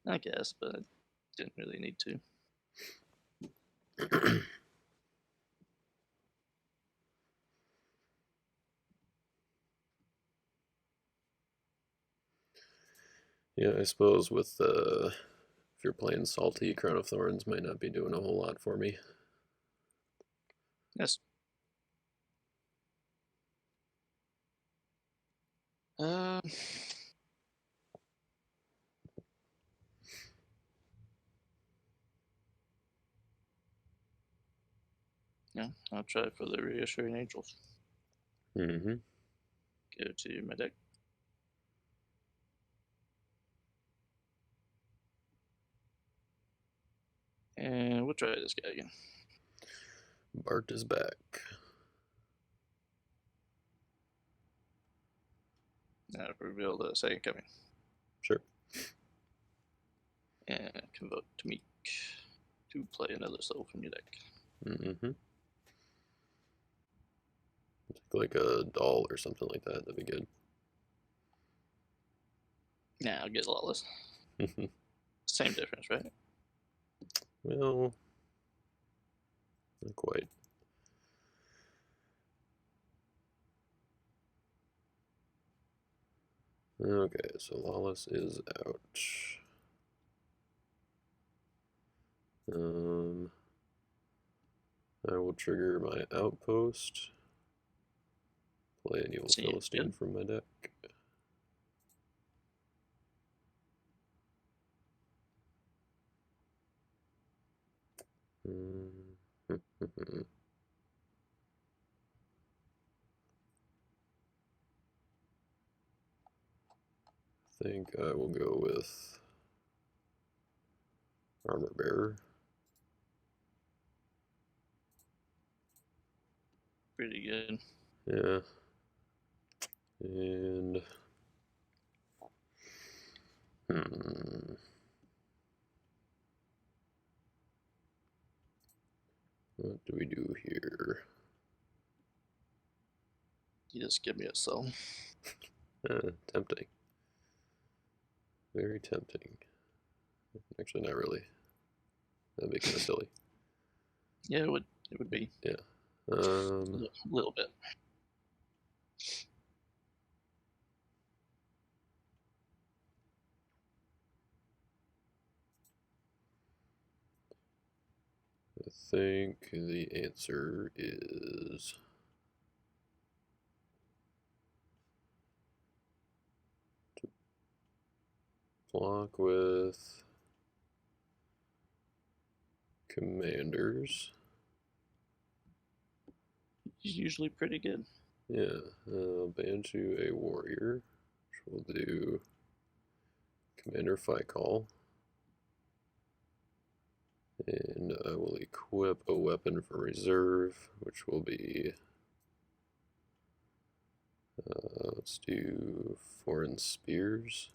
I guess, but I didn't really need to. Yeah, I suppose with if you're playing salty, Crown of Thorns might not be doing a whole lot for me. Yes. Uh, yeah, I'll try for the reassuring angels. Mm-hmm. Go to my deck. And we'll try this guy again. Bart is back. Now reveal the second coming. Sure. And convoke to Meek to play another soul from your deck. Mm-hmm. Like a doll or something like that. That'd be good. Now I'll get Lawless. Same difference, right? Well, not quite. Okay, so Lawless is out. I will trigger my outpost. Play an evil Philistine from my deck. I think I will go with Armor Bearer. Pretty good. Yeah. And what do we do here? You just give me a soul. Tempting. Very tempting. Actually, not really. That'd be kind of silly. Yeah, it would be. Yeah. A little bit. I think the answer is to block with commanders. He's usually pretty good. Yeah, Banshee a warrior, which will do commander fight call. And I will equip a weapon for reserve, which will be, let's do foreign spears.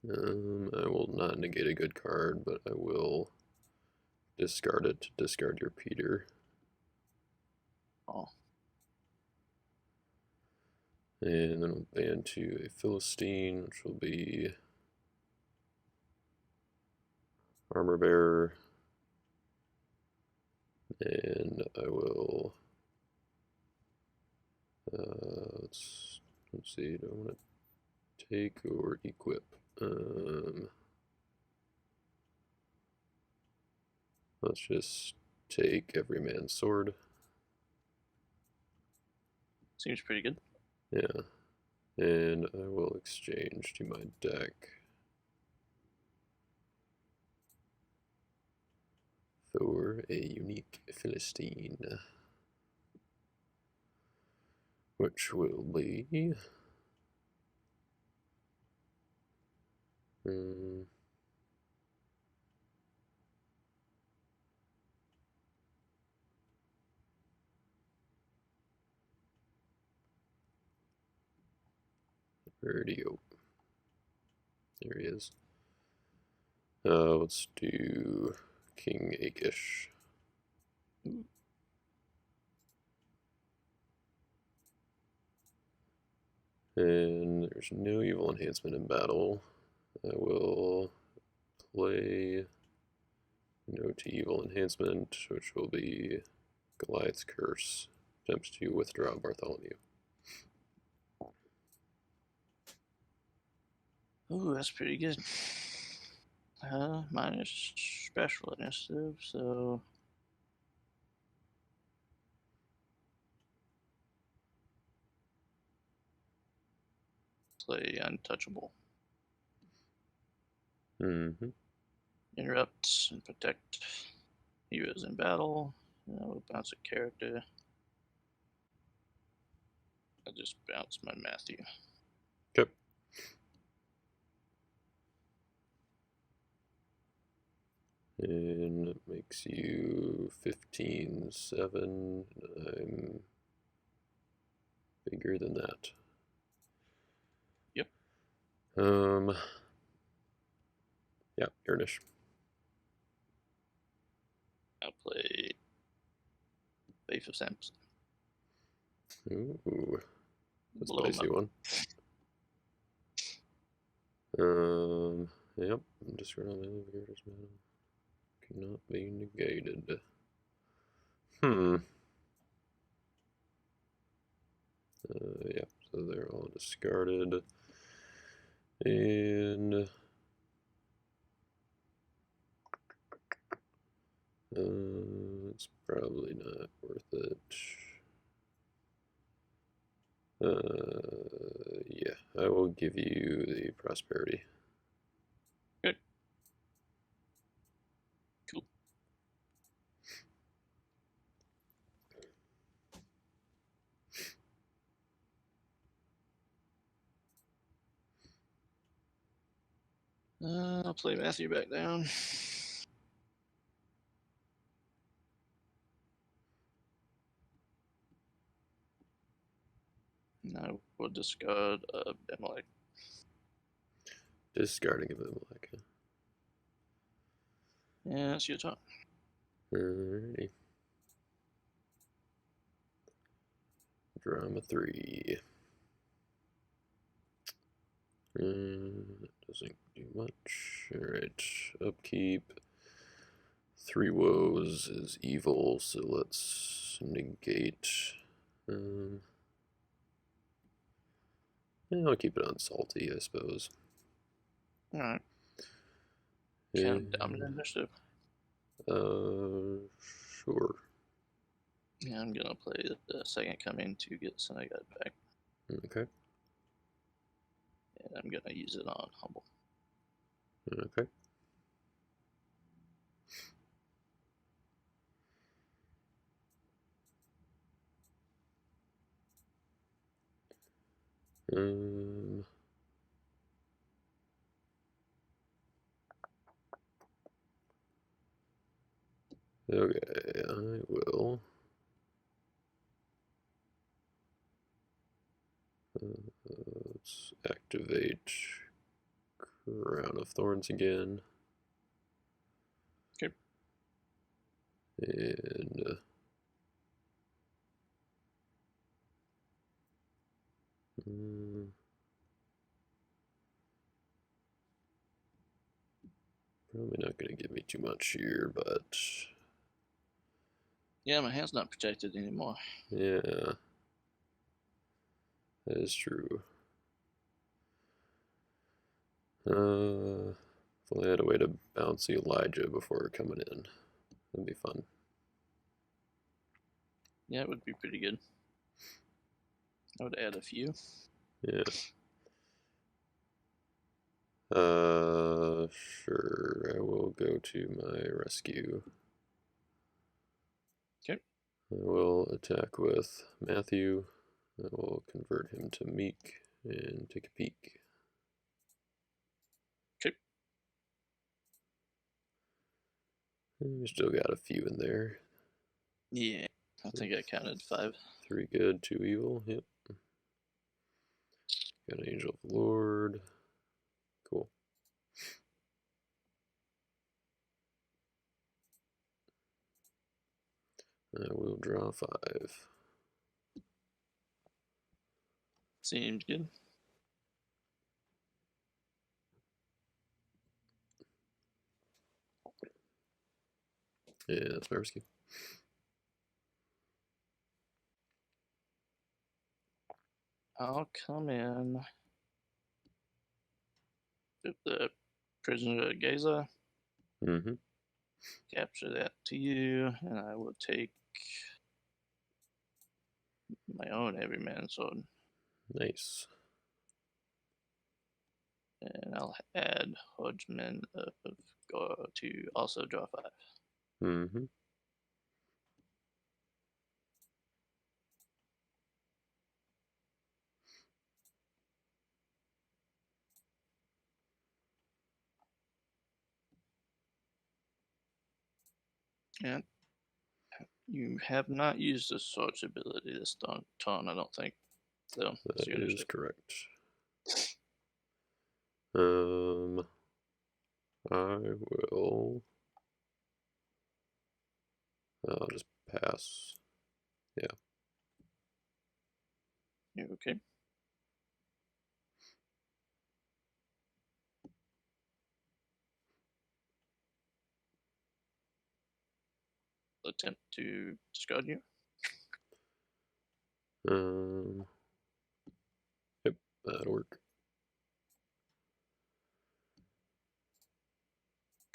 I will not negate a good card, but I will discard it to discard your Peter. Oh. And then we'll ban to a Philistine, which will be Armor Bearer. And I will, let's see, do I want to take or equip? Let's just take every man's sword. Seems pretty good. Yeah. And I will exchange to my deck for a unique Philistine, which will be radio. There he is. Let's do King Akish. And there's no evil enhancement in battle. I will play no to evil enhancement, which will be Goliath's Curse. Attempts to withdraw Bartholomew. Ooh, that's pretty good. Mine is special initiative, so play Untouchable. Mm-hmm. Interrupt and protect heroes in battle. And I will bounce a character. I just bounced my Matthew. Okay. And it makes you 15-7. I'm bigger than that. Yep. Yeah, Ernish. I'll play Faith of Samson. Ooh, that's a Blow 'em spicy up. one. Yep, I'm just running the elevators, man. Cannot be negated. Yeah, so they're all discarded. And it's probably not worth it. Yeah, I will give you the prosperity. Good. Cool. I'll play Matthew back down. And I will discard Abimelech. Discarding of Abimelech. Yeah, it's your turn. Alrighty. Drama 3. Doesn't do much. Alright, upkeep. 3 woes is evil, so let's negate. Yeah, I'll keep it on salty, I suppose. Alright. Count dominant initiative. Sure. Yeah, I'm gonna play the second coming to get Senegat back. Okay. And I'm gonna use it on Humble. Okay. Okay, I will. Let's activate Crown of Thorns again. Okay. And probably not going to give me too much here, but Yeah, my hand's not protected anymore. yeah, that is true. If I had a way to bounce the Elijah before coming in, that'd be fun. Yeah, it would be pretty good. I would add a few. Yeah. Sure. I will go to my rescue. Okay. I will attack with Matthew. I will convert him to Meek and take a peek. Okay. We still got a few in there. Yeah, I think I counted 5. 3 good, 2 evil. Yep. Got an Angel of the Lord. Cool. I will draw 5. Seems good. Yeah, that's my rescue. I'll come in with the prisoner of Gaza, Mm-hmm. capture that to you, and I will take my own heavy man sword. Nice. And I'll add Herdsmen to also draw 5. Mm-hmm. And you have not used the sword's ability this turn, I don't think. So, That is correct. I will. I'll just pass. Yeah. You okay? Attempt to discard you. Yep, that'll work.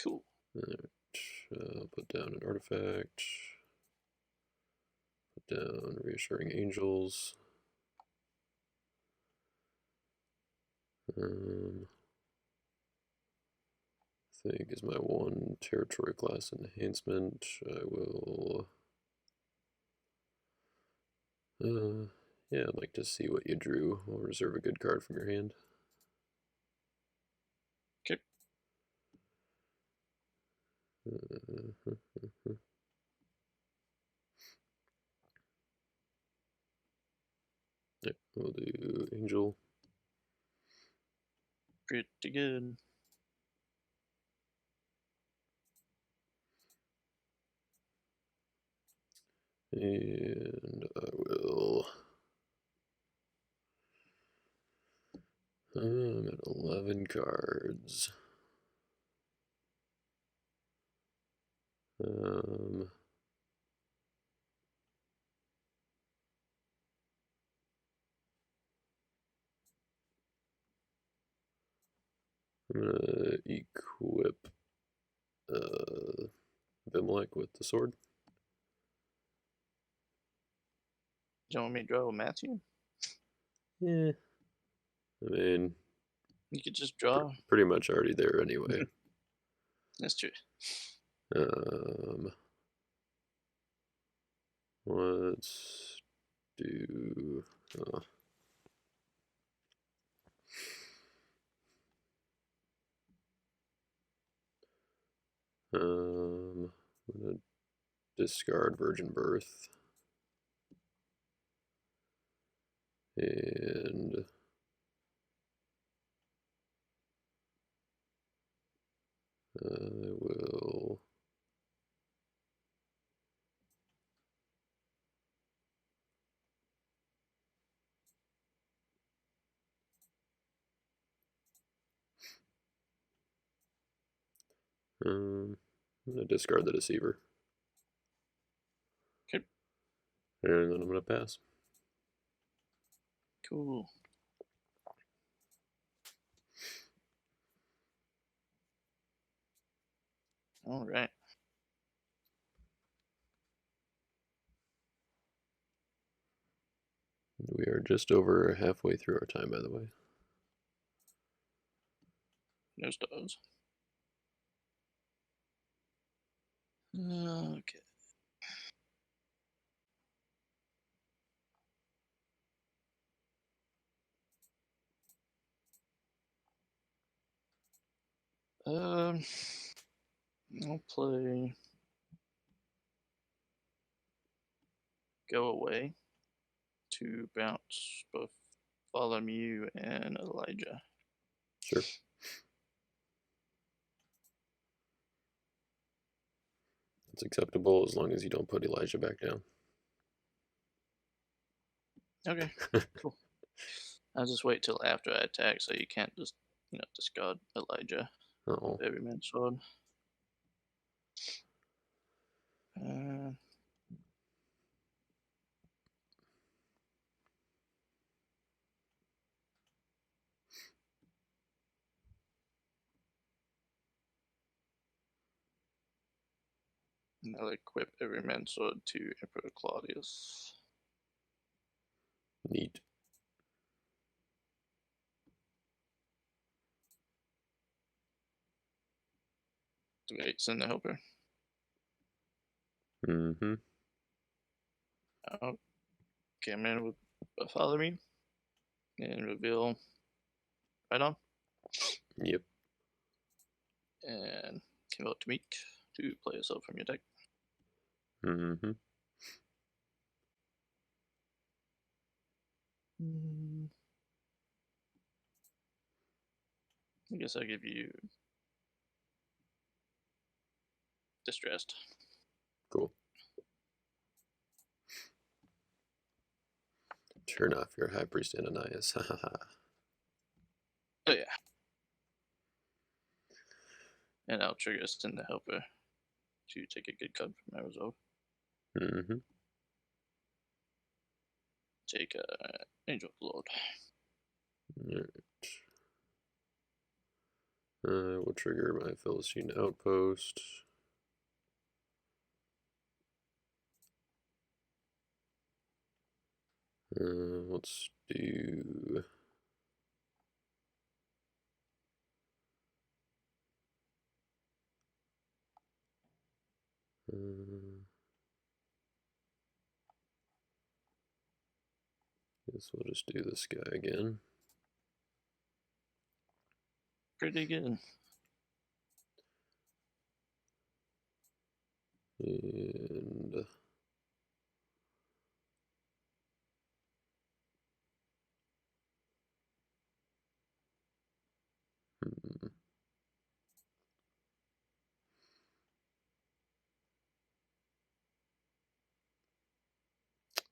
Cool. Alright, put down an artifact. Put down Reassuring Angels. I think is my 1 territory class enhancement. I will. Yeah, I'd like to see what you drew. I'll reserve a good card from your hand. Okay. Yep, we'll do Angel. Pretty good. And I will. I'm at 11 cards. I'm gonna equip Abimelech with the sword. Do you want me to draw Matthew? Yeah. I mean, You could just draw. pretty much already there anyway. That's true. Let's do. I'm gonna discard Virgin Birth. And I will I'm going to discard the Deceiver. Okay. And then I'm going to pass. Cool. All right. We are just over halfway through our time, by the way. No stars. Okay. I'll play Go Away to bounce both Bartholomew and Elijah. Sure. It's acceptable as long as you don't put Elijah back down. Okay, cool. I'll just wait till after I attack, so you can't just, discard Elijah Oh. with every man's sword. And I'll equip every man's sword to Emperor Claudius. Neat. Wait, send the helper. Mm-hmm. Okay, I'm in with Bartholomew and reveal right on. Yep. And convert to Meek to play yourself from your deck. Mm-hmm. I guess I'll give you Distressed. Cool. Turn off your High Priest Ananias. Ha ha ha. Oh, yeah. And I'll trigger Send the Helper to take a good card from my resolve. Mm-hmm. Take Angel of the Lord. Alright. We'll trigger my Philistine Outpost. Let's do... guess we'll just do this guy again. Pretty good. And...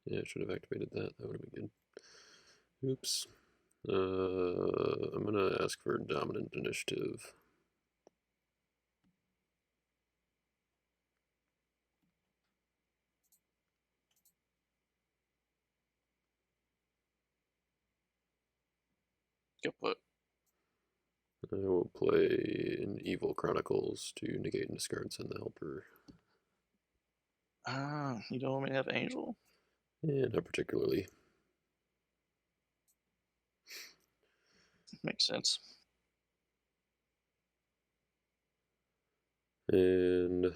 Yeah, I should have activated that. That would have been good. Oops. I'm going to ask for Dominant Initiative. Go for it. I will play an Evil Chronicles to negate and discard Send the Helper. You don't want me to have Angel? Yeah, not particularly. Makes sense. And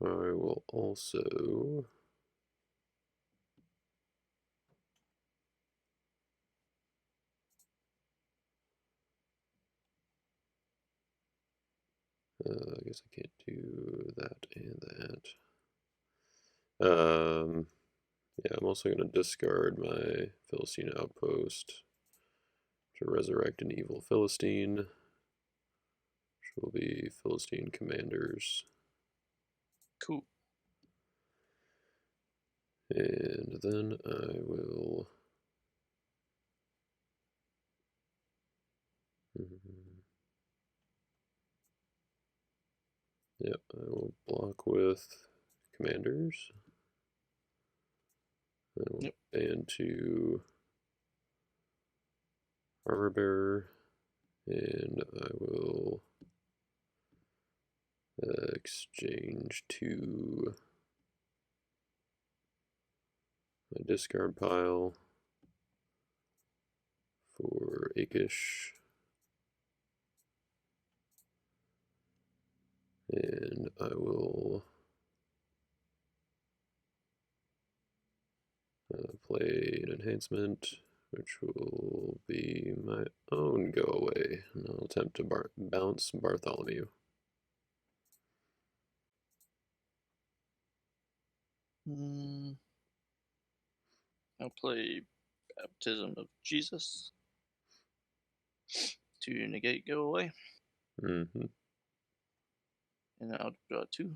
I will also I guess I can't do that and that. Yeah, I'm also going to discard my Philistine Outpost to resurrect an evil Philistine, which will be Philistine Commanders. Cool. And then I will... Yep, I will block with commanders. I will band to armor bearer, and I will exchange to my discard pile for Akish. And I will play an enhancement, which will be my own go away. And I'll attempt to bounce Bartholomew. I'll play Baptism of Jesus to negate go away. Mm-hmm. And I'll draw 2.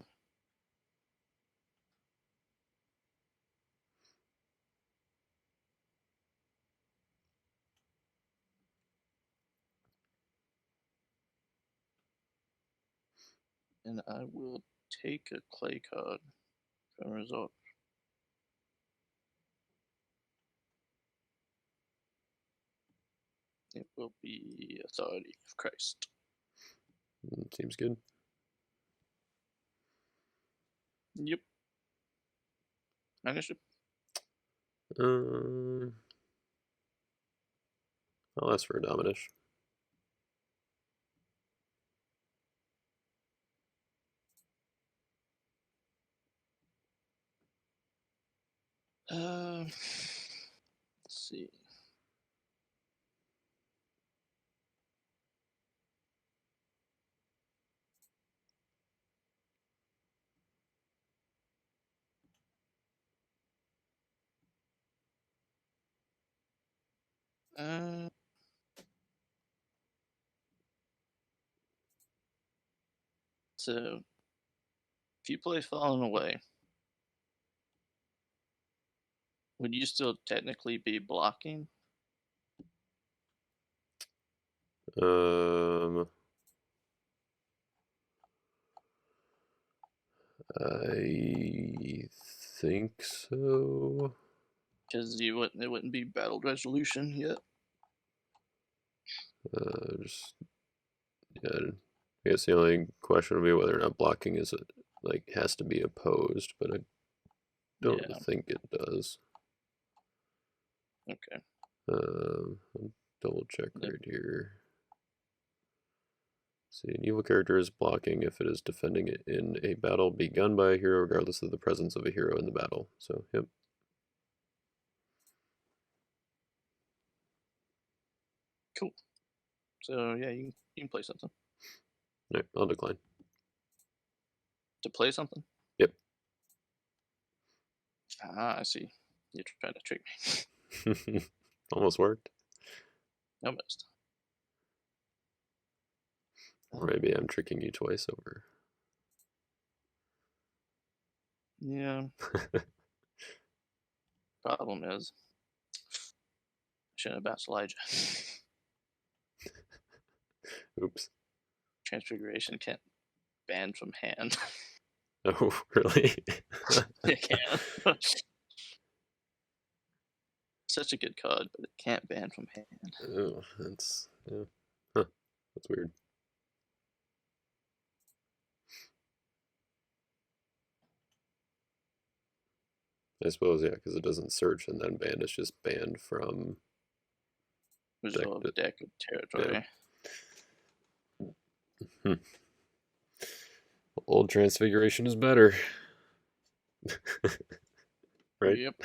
And I will take a clay card from result. It will be Authority of Christ. Seems good. Yep. Initiative. I'll ask for a Dominish. Let's see. So, if you play Fallen Away, would you still technically be blocking? I think so. Because it wouldn't be battle resolution yet. Yeah, I guess the only question would be whether or not blocking is has to be opposed, but I don't think it does. Okay. I'll double check right here. See, an evil character is blocking if it is defending it in a battle begun by a hero, regardless of the presence of a hero in the battle. So, yep. Cool. So, yeah, you can play something. Alright, I'll decline. To play something? Yep. Ah, I see. You're trying to trick me. Almost worked. Almost. Or maybe I'm tricking you twice over. Yeah. Problem is, I shouldn't have bounced Elijah. Oops. Transfiguration can't ban from hand. Oh, really? It can. Such a good card, but it can't ban from hand. Oh, that's that's weird. I suppose, yeah, because it doesn't search and then ban. It's just banned from Resolve deck of territory. Yeah. Old Transfiguration is better. Right? Yep.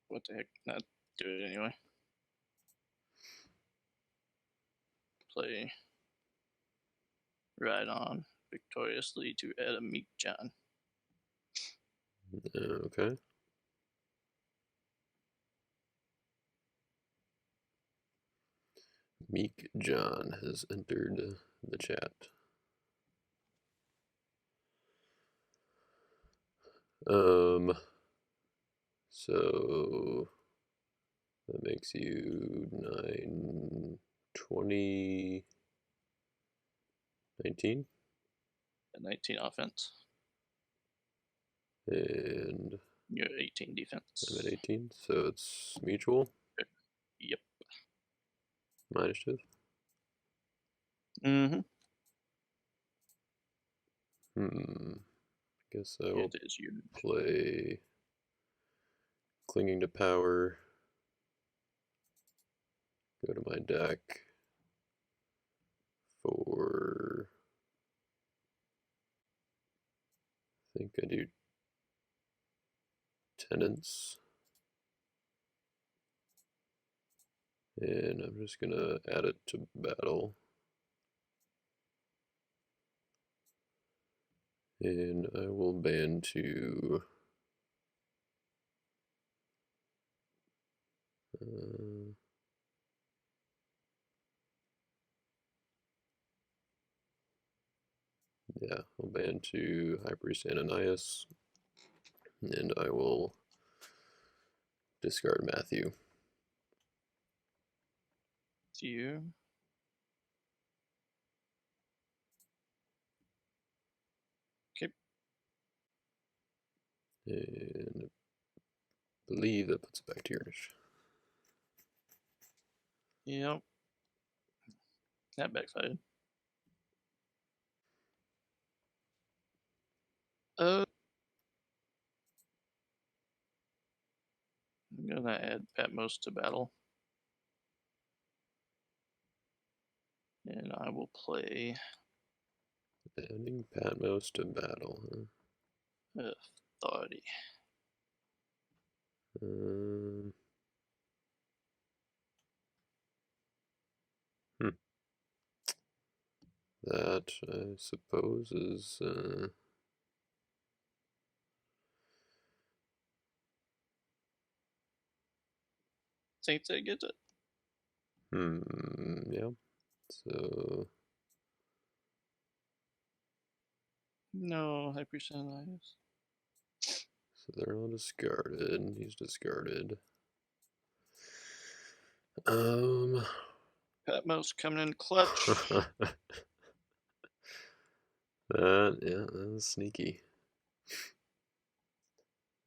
What the heck? Not do it anyway. Play Ride On victoriously to add a Meek John. Okay. Meek John has entered the chat. So that makes you 9, 20, 19. 19 offense. And You're 18 defense. I'm at 18, so it's mutual. Yep. My initiative. Mm-hmm. Guess I will It is huge. play Clinging to Power. Go to my deck for, I think I do Tenants. And I'm just gonna add it to battle. And I will ban to yeah, I'll ban to High Priest Ananias, and I will discard Matthew. It's you. Okay. And I believe that puts it back to your dish. Yep. That backfired. I'm gonna add Patmos to battle. And I will play Adding Patmos to battle, huh? Authority. That, I suppose, is Think they get it? yeah. So No, High Priest Ananias. so they're all discarded. He's discarded. Patmos coming in clutch. that was sneaky.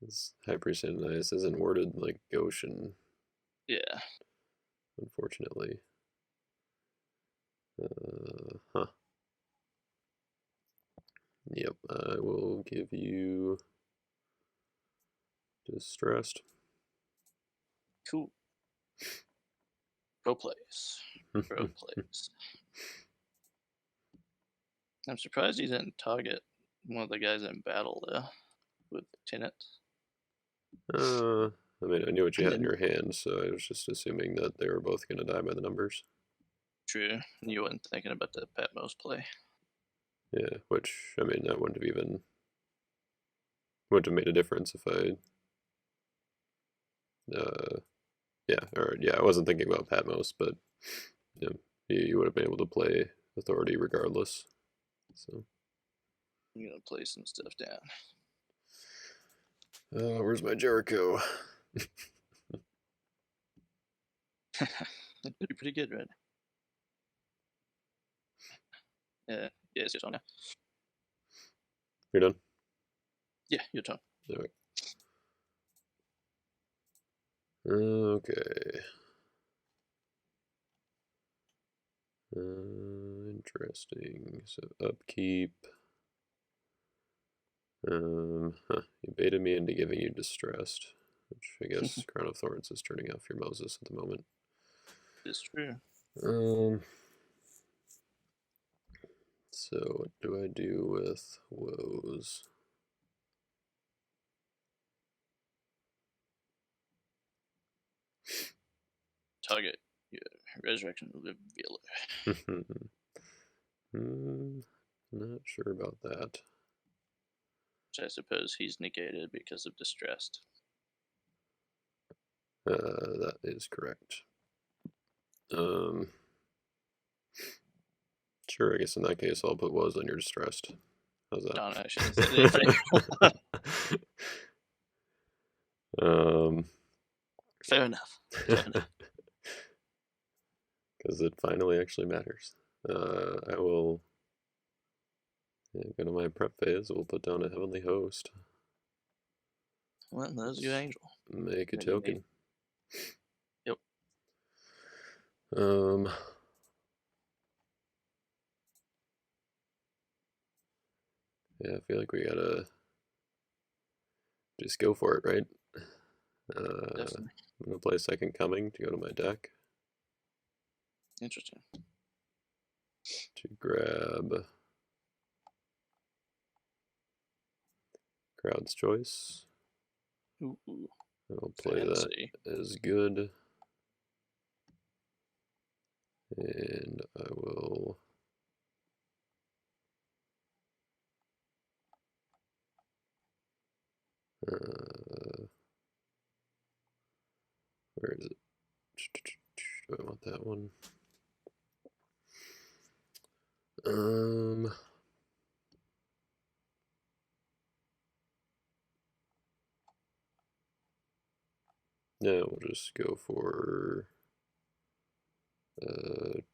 This High Priest Ananias isn't worded like Goshen. Yeah. Unfortunately. Yep, I will give you Distressed. Cool. Pro plays. Pro plays. I'm surprised he didn't target one of the guys in battle there with Tenet. I mean, I knew what you had in your hand, so I was just assuming that they were both going to die by the numbers. True. You weren't thinking about the Patmos play. Yeah, which, I mean, that wouldn't have made a difference if I, I wasn't thinking about Patmos, but you know, you would have been able to play Authority regardless. So I'm gonna play some stuff down. where's my Jericho? That'd be pretty good, right? Yeah, it's your turn now. You're done? Yeah, your turn. All right. Okay. Interesting. So upkeep. You baited me into giving you Distressed, which I guess Crown of Thorns is turning off your Moses at the moment. It's true. So what do I do with Woes? Target your Resurrection Revealer. Not sure about that. Which I suppose he's negated because of Distressed. That is correct. Sure, I guess in that case I'll put Woes on your Distressed. How's that? No, I shouldn't have said anything. Fair enough. Because it finally actually matters. I will go to my prep phase. We'll put down a heavenly host. Well, there's your angel. Make a token. Yep. Yeah, I feel like we gotta just go for it, right? Definitely. I'm gonna play Second Coming to go to my deck Interesting. to grab Crowd's Choice. Ooh. I'll play Fancy. that as good. And I will where is it? Do I want that one? Yeah, we'll just go for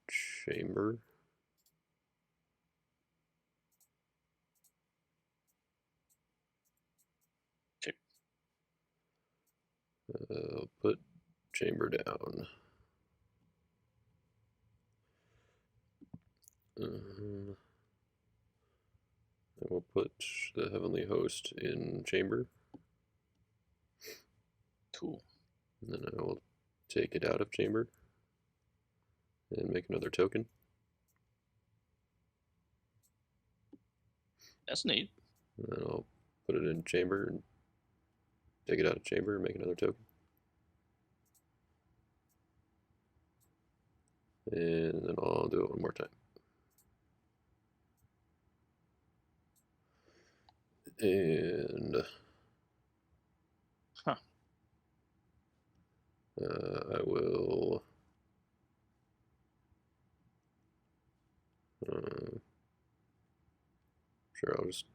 chamber. Okay. I'll put chamber down. I will put the heavenly host in chamber. Cool. And then I will take it out of chamber and make another token. That's neat. And then I'll put it in chamber and take it out of chamber and make another token. And then I'll do it one more time. And I will sure, I'll just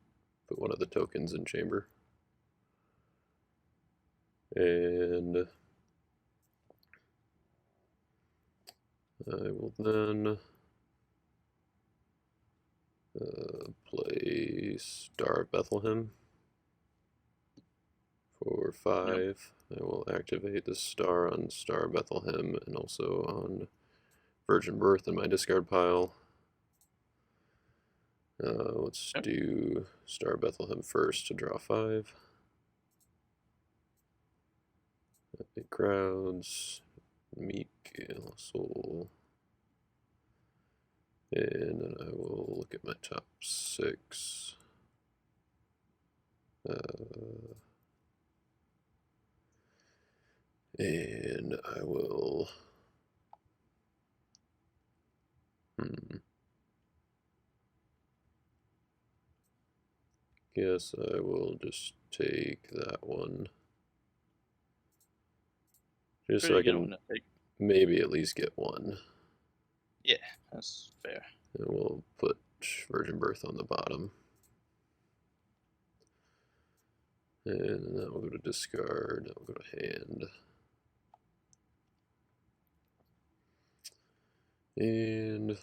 put one of the tokens in chamber. And I will then play Star of Bethlehem for 5. Yep. I will activate the star on Star of Bethlehem and also on Virgin Birth in my discard pile. Let's do Star of Bethlehem first to draw 5. Crowds, Meek, Soul. And then I will look at my top 6. And I will guess I will just take that one. Just so I can maybe at least get one. Yeah, that's fair. And we'll put Virgin Birth on the bottom. And that will go to discard, that will go to hand. And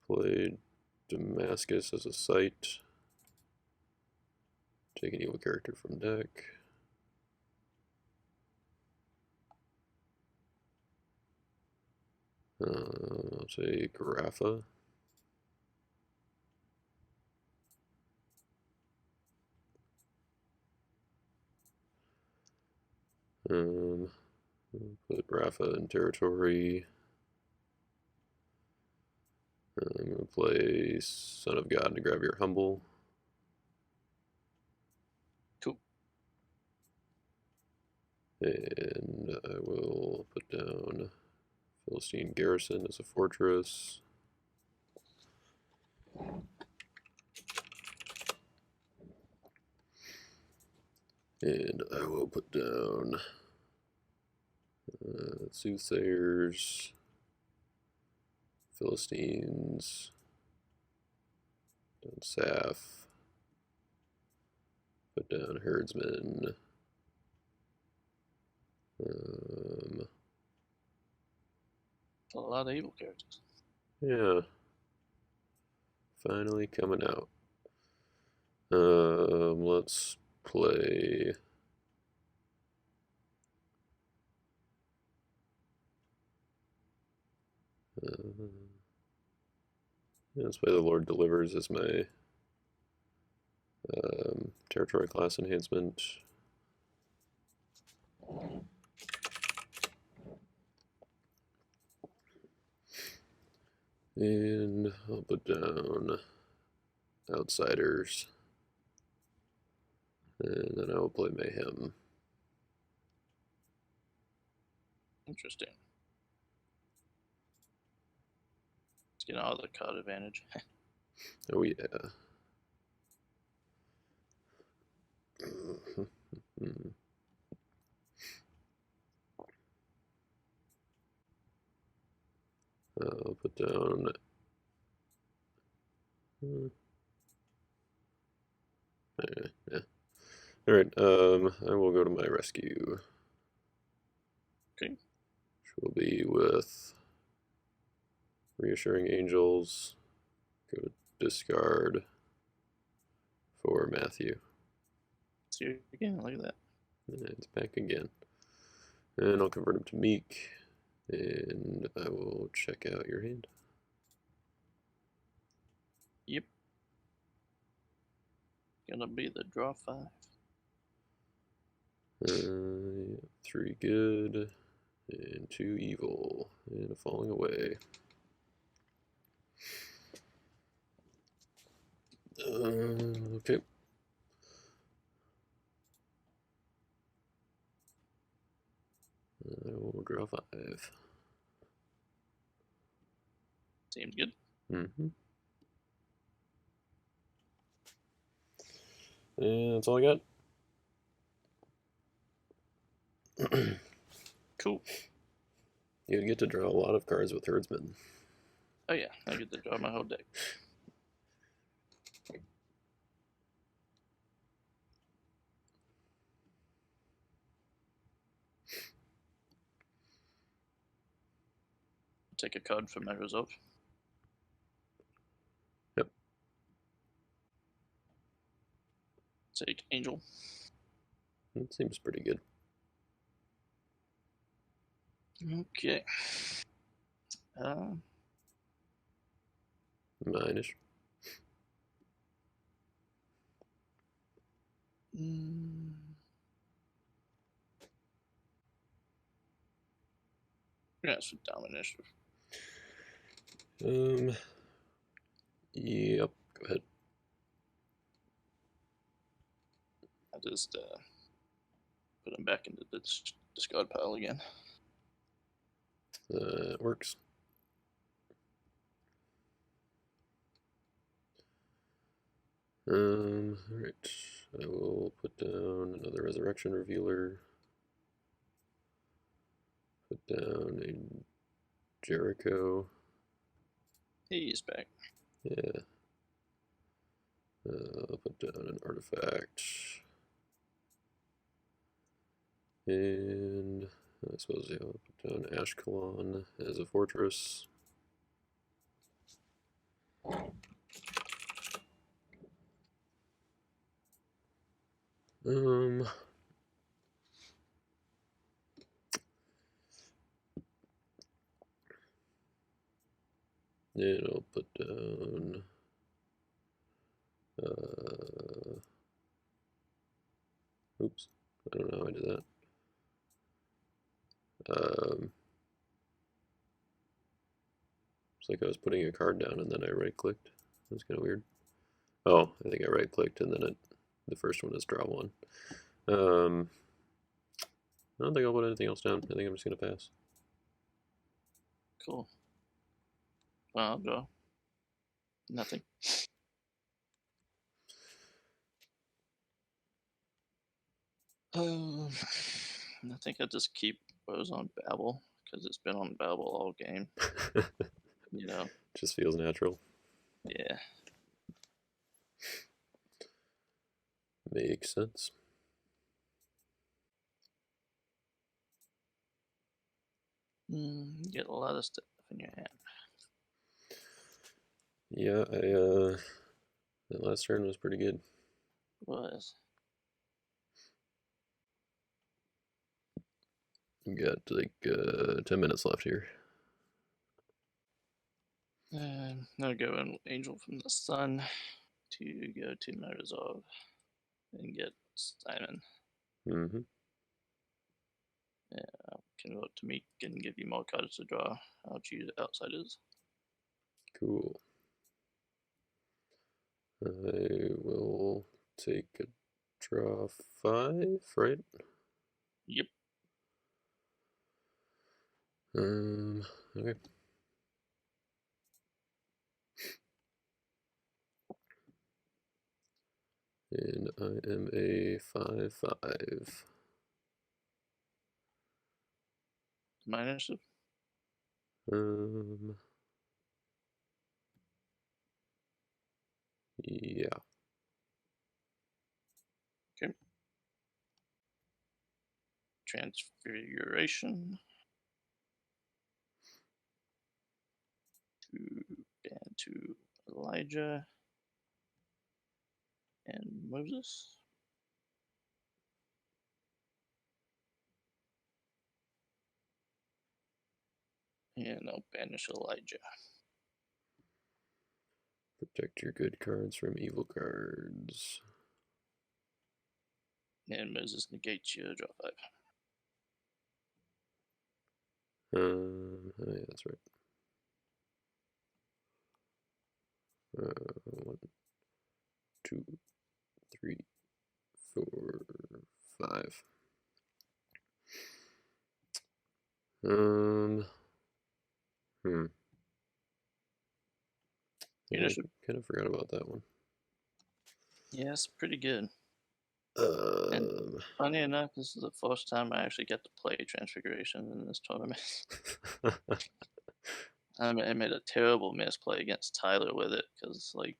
played Damascus as a site. Take an evil character from deck. I'll take Rafa. Put Rafa in territory. I'm going to play Son of God to grab your Humble. Cool. And I will put down Philistine Garrison as a fortress. And I will put down Soothsayers, Philistines, down Saf, put down Herdsmen. A lot of evil characters. Yeah, finally coming out. Let's play. Let's play the Lord Delivers as my territory class enhancement. And I'll put down Outsiders. And then I will play Mayhem. Interesting. Let's get all the card advantage. Oh, yeah. I'll put down. Yeah. All right. I will go to my rescue. Okay. Which will be with Reassuring Angels. Go to discard for Matthew. See you again. Look at that. And it's back again. And I'll convert him to Meek. And I will check out your hand. Yep. Gonna be the draw 5. 3 good and 2 evil and a falling away. Okay. I will draw 5. Seems good. Mm-hmm. And that's all I got. Cool. You get to draw a lot of cards with Herdsmen. Oh yeah, I get to draw my whole deck. Take a card from my reserve. Yep. Take Angel. That seems pretty good. Okay. Mine-ish. Yeah, it's a down initiative. Yep. Go ahead. I just put him back into the discard pile again. That works. Alright. I will put down another Resurrection Revealer. Put down a Jericho. He's back. Yeah. I'll put down an artifact. And I suppose, yeah, I'll put down Ashkelon as a fortress. Then I'll put down oops, I don't know how I did that. It's like I was putting a card down and then I right clicked. That's kind of weird. Oh, I think I right clicked and then the first one is draw 1. I don't think I'll put anything else down. I think I'm just gonna pass. Cool. Well, I'll draw. Nothing. I think I just keep was on Babel because it's been on Babel all game. You know. Just feels natural. Yeah. Makes sense. You get a lot of stuff in your hand. Yeah, that last turn was pretty good. It was. We got like 10 minutes left here. Now go an Angel from the Sun to go to my resolve and get Simon. Mm-hmm. Yeah, can vote to meet and give you more cards to draw. I'll choose Outsiders. Cool. I will take a draw 5, right? Yep. Okay. And I am a 5/5. My initiative. Yeah. Okay. Transfiguration. To Elijah and Moses. And I'll banish Elijah. Protect your good cards from evil cards. And Moses negates your draw 5. Oh yeah, that's right. 1, 2, 3, 4, 5. Yeah, I kind of forgot about that one. Yeah, it's pretty good. And funny enough, this is the first time I actually get to play Transfiguration in this tournament. I made a terrible misplay against Tyler with it because, like,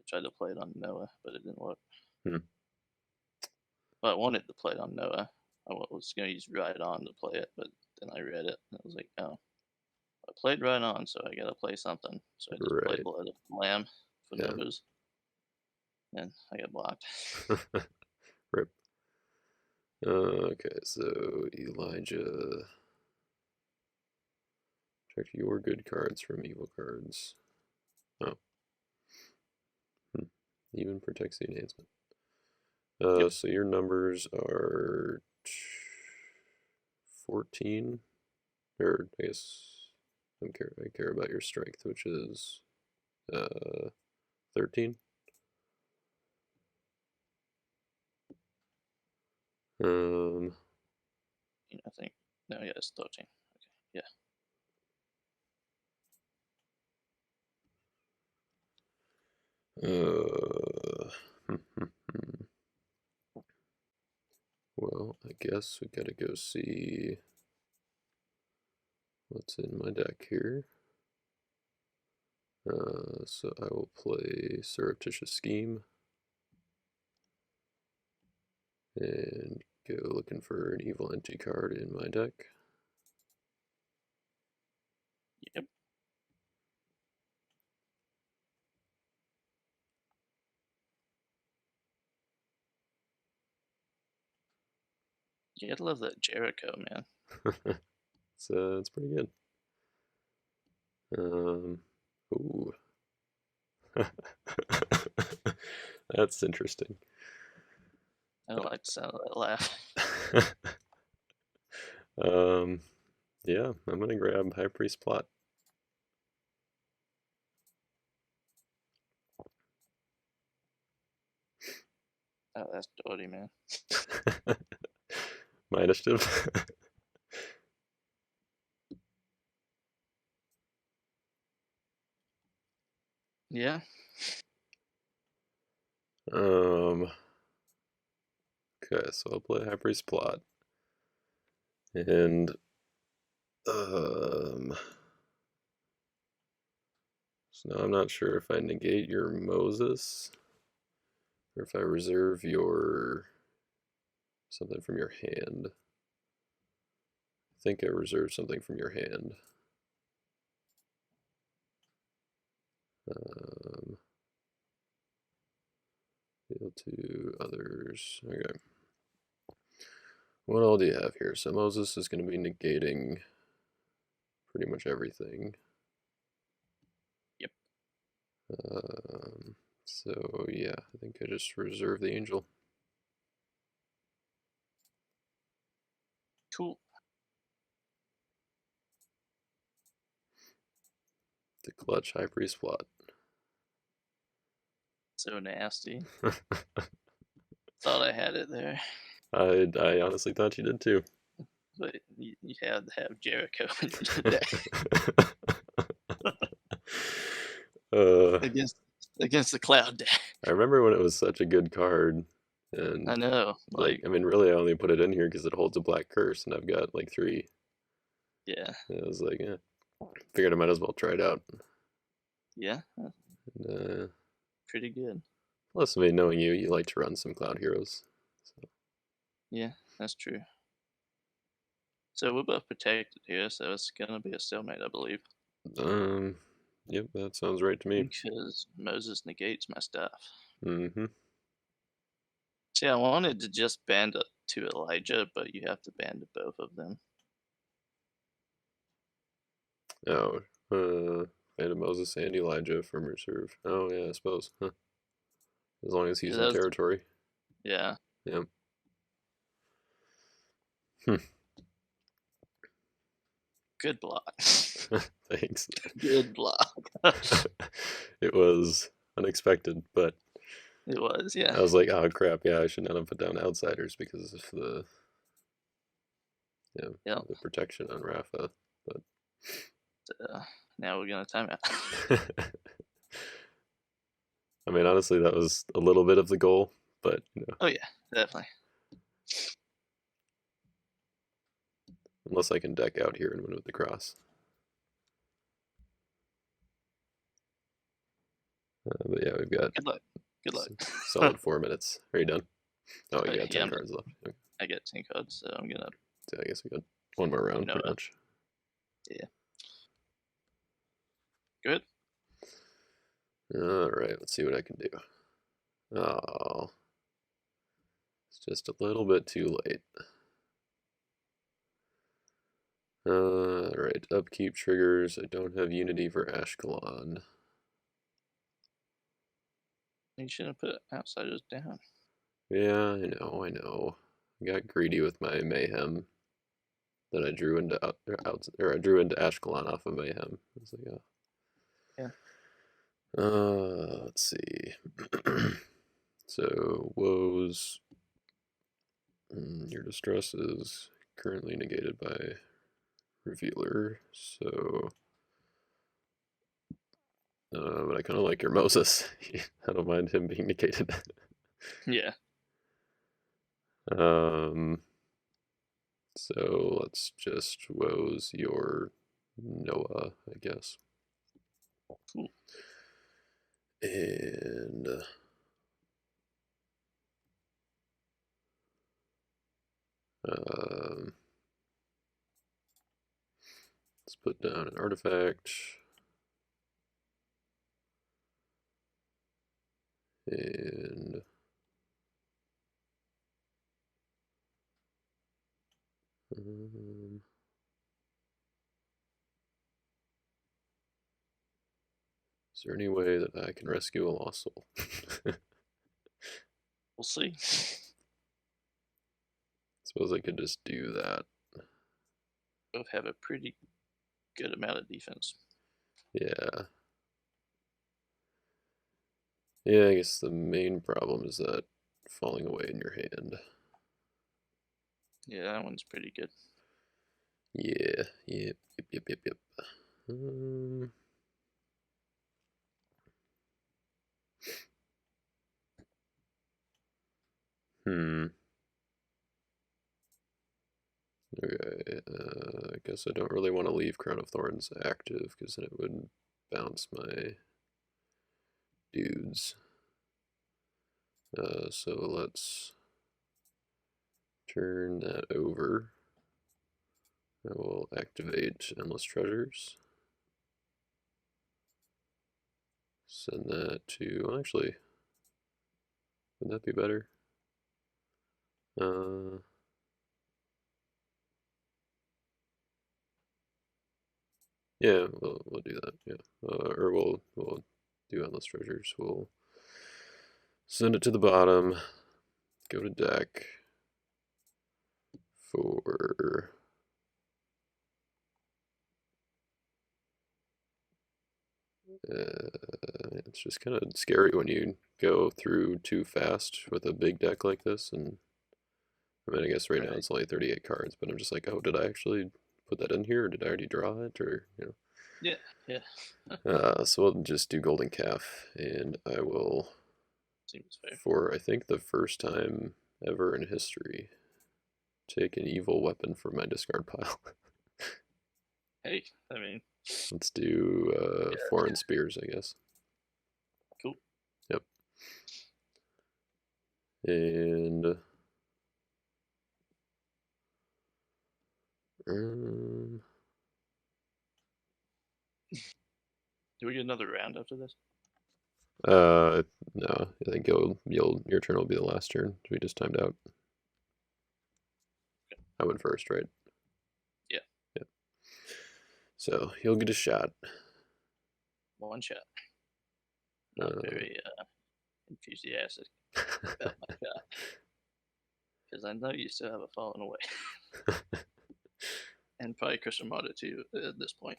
I tried to play it on Noah, but it didn't work. But I wanted to play it on Noah. I was going to use Ride On to play it, but then I read it and I was like, oh, I played Ride On, so I got to play something. So I just played Blood of the Lamb for numbers. And I got blocked. Rip. Okay, so Elijah. Protect your good cards from evil cards. Oh. Even protects the enhancement. Yep. So your numbers are 14, or I guess I care about your strength, which is 13. I think no, yeah, it's 13. Okay, yeah. Well, I guess we gotta go see what's in my deck here. So I will play Surreptitious Scheme and go looking for an evil entity card in my deck. Yep. You gotta love that Jericho, man. It's pretty good. Ooh. That's interesting. I don't like the sound of that laugh. Yeah, I'm gonna grab High Priest Plot. Oh, that's dirty, man. My initiative. Yeah. Okay, so I'll play High Priest Plot. And so now I'm not sure if I negate your Moses or if I reserve your something from your hand. I think I reserve something from your hand. Appeal to others. Okay. What all do you have here? So Moses is going to be negating pretty much everything. Yep. So yeah, I think I just reserve the angel. Cool. The clutch high priest plot. So nasty. Thought I had it there. I honestly thought you did too. But you had to have Jericho in your deck. Against the Cloud deck. I remember when it was such a good card, and I know. I mean, really, I only put it in here because it holds a black curse, and I've got like 3. Yeah. And I was like, yeah, figured I might as well try it out. Yeah. And, pretty good. Plus, I mean, knowing you like to run some Cloud Heroes. So. Yeah, that's true. So we're both protected here, so it's gonna be a stalemate, I believe. Yep, that sounds right to me. Because Moses negates my stuff. Mm-hmm. See, I wanted to just band it to Elijah, but you have to band to both of them. Oh, and Moses and Elijah from reserve. Oh yeah, I suppose. Huh. As long as he's in territory. Yeah. Yeah. Good block. Thanks. Good block. It was unexpected, but it was, yeah. I was like, oh crap, yeah, I should not have put down outsiders because of the the protection on Rafa. But now we're gonna time out. I mean, honestly, that was a little bit of the goal, but you know. Oh yeah, definitely. Unless I can deck out here and win with the cross. But yeah, we've got good luck. Good luck. Solid 4 minutes. Are you done? Oh, you got 10 cards left. Okay. I got 10 cards, so I'm gonna. So I guess we got one more round, pretty much. Yeah. Good. All right, let's see what I can do. Oh, it's just a little bit too late. All right, upkeep triggers. I don't have Unity for Ashkelon. You shouldn't put outsiders down. Yeah, I know. I got greedy with my Mayhem that I drew into I drew into Ashkelon off of Mayhem. I was like, oh. Yeah. Let's see. So woes. Your distress is currently negated by Revealer, so. But I kind of like your Moses. I don't mind him being negated. Yeah. So let's just woes your Noah, I guess. Cool. And let's put down an artifact. And is there any way that I can rescue a lost soul? We'll see. Suppose I could just do that. Both have a pretty good amount of defense. Yeah. Yeah, I guess the main problem is that falling away in your hand. Yeah, that one's pretty good. Yeah, yep. Okay, I guess I don't really want to leave Crown of Thorns active because then it would bounce my dudes. So let's turn that over. I will activate Endless Treasures. Send that to, actually, would that be better? Yeah, we'll do that. Yeah, or we'll do Endless Treasures. We'll send it to the bottom. Go to deck for it's just kind of scary when you go through too fast with a big deck like this. And I mean, I guess right now it's only 38 cards, but I'm just like, oh, did I actually put that in here, or did I already draw it, or Yeah, yeah. So we'll just do Golden Calf, and I will, Seems fair. for I think the first time ever in history, take an evil weapon from my discard pile. Hey, I mean, Let's do yeah. Foreign Spears, I guess. Cool. Yep. And Do we get another round after this? no, I think your turn will be the last turn. We just timed out. Okay. I went first, right? Yeah. Yeah. So you'll get a shot. One shot. Not very enthusiastic about my shot. Because I know you still have a Fallen Away. And probably Christian Armada too at this point.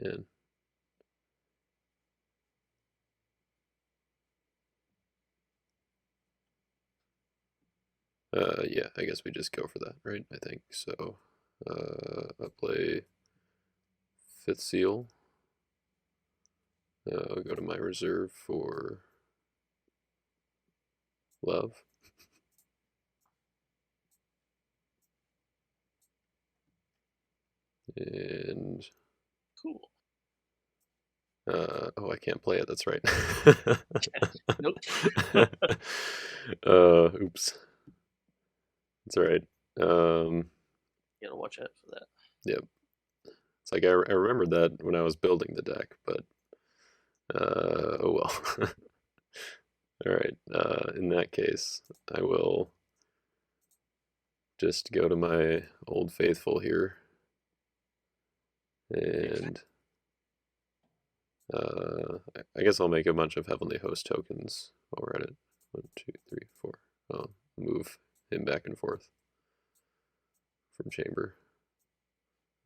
Man. Yeah, I guess we just go for that, right? I think so. I'll play Fifth Seal. I'll go to my reserve for Love. And cool. Oh, I can't play it. That's right. Nope. Oops. That's all right. You gotta watch out for that. Yep. It's like I remember that when I was building the deck, but oh well. All right. In that case, I will just go to my Old Faithful here, and I guess I'll make a bunch of Heavenly Host tokens while we're at it. 1, 2, 3, 4. I'll move him back and forth from chamber.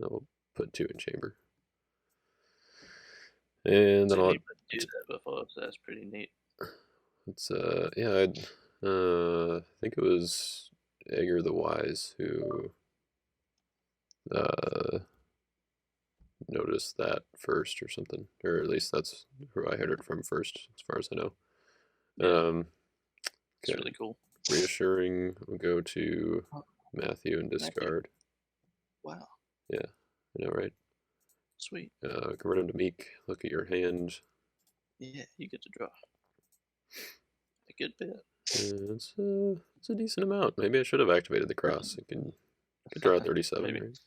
I'll put 2 in chamber. And then I'll do that before, so that's pretty neat. It's yeah, I think it was Aegir the Wise who noticed that first or something, or at least that's who I heard it from first, as far as I know. Yeah. It's really cool. Reassuring. We'll go to Matthew and discard. Wow. Yeah, I know, right? Sweet. Convert him to Meek. Look at your hand. Yeah, you get to draw a good bit. It's a decent amount. Maybe I should have activated the cross. I could draw 37, right?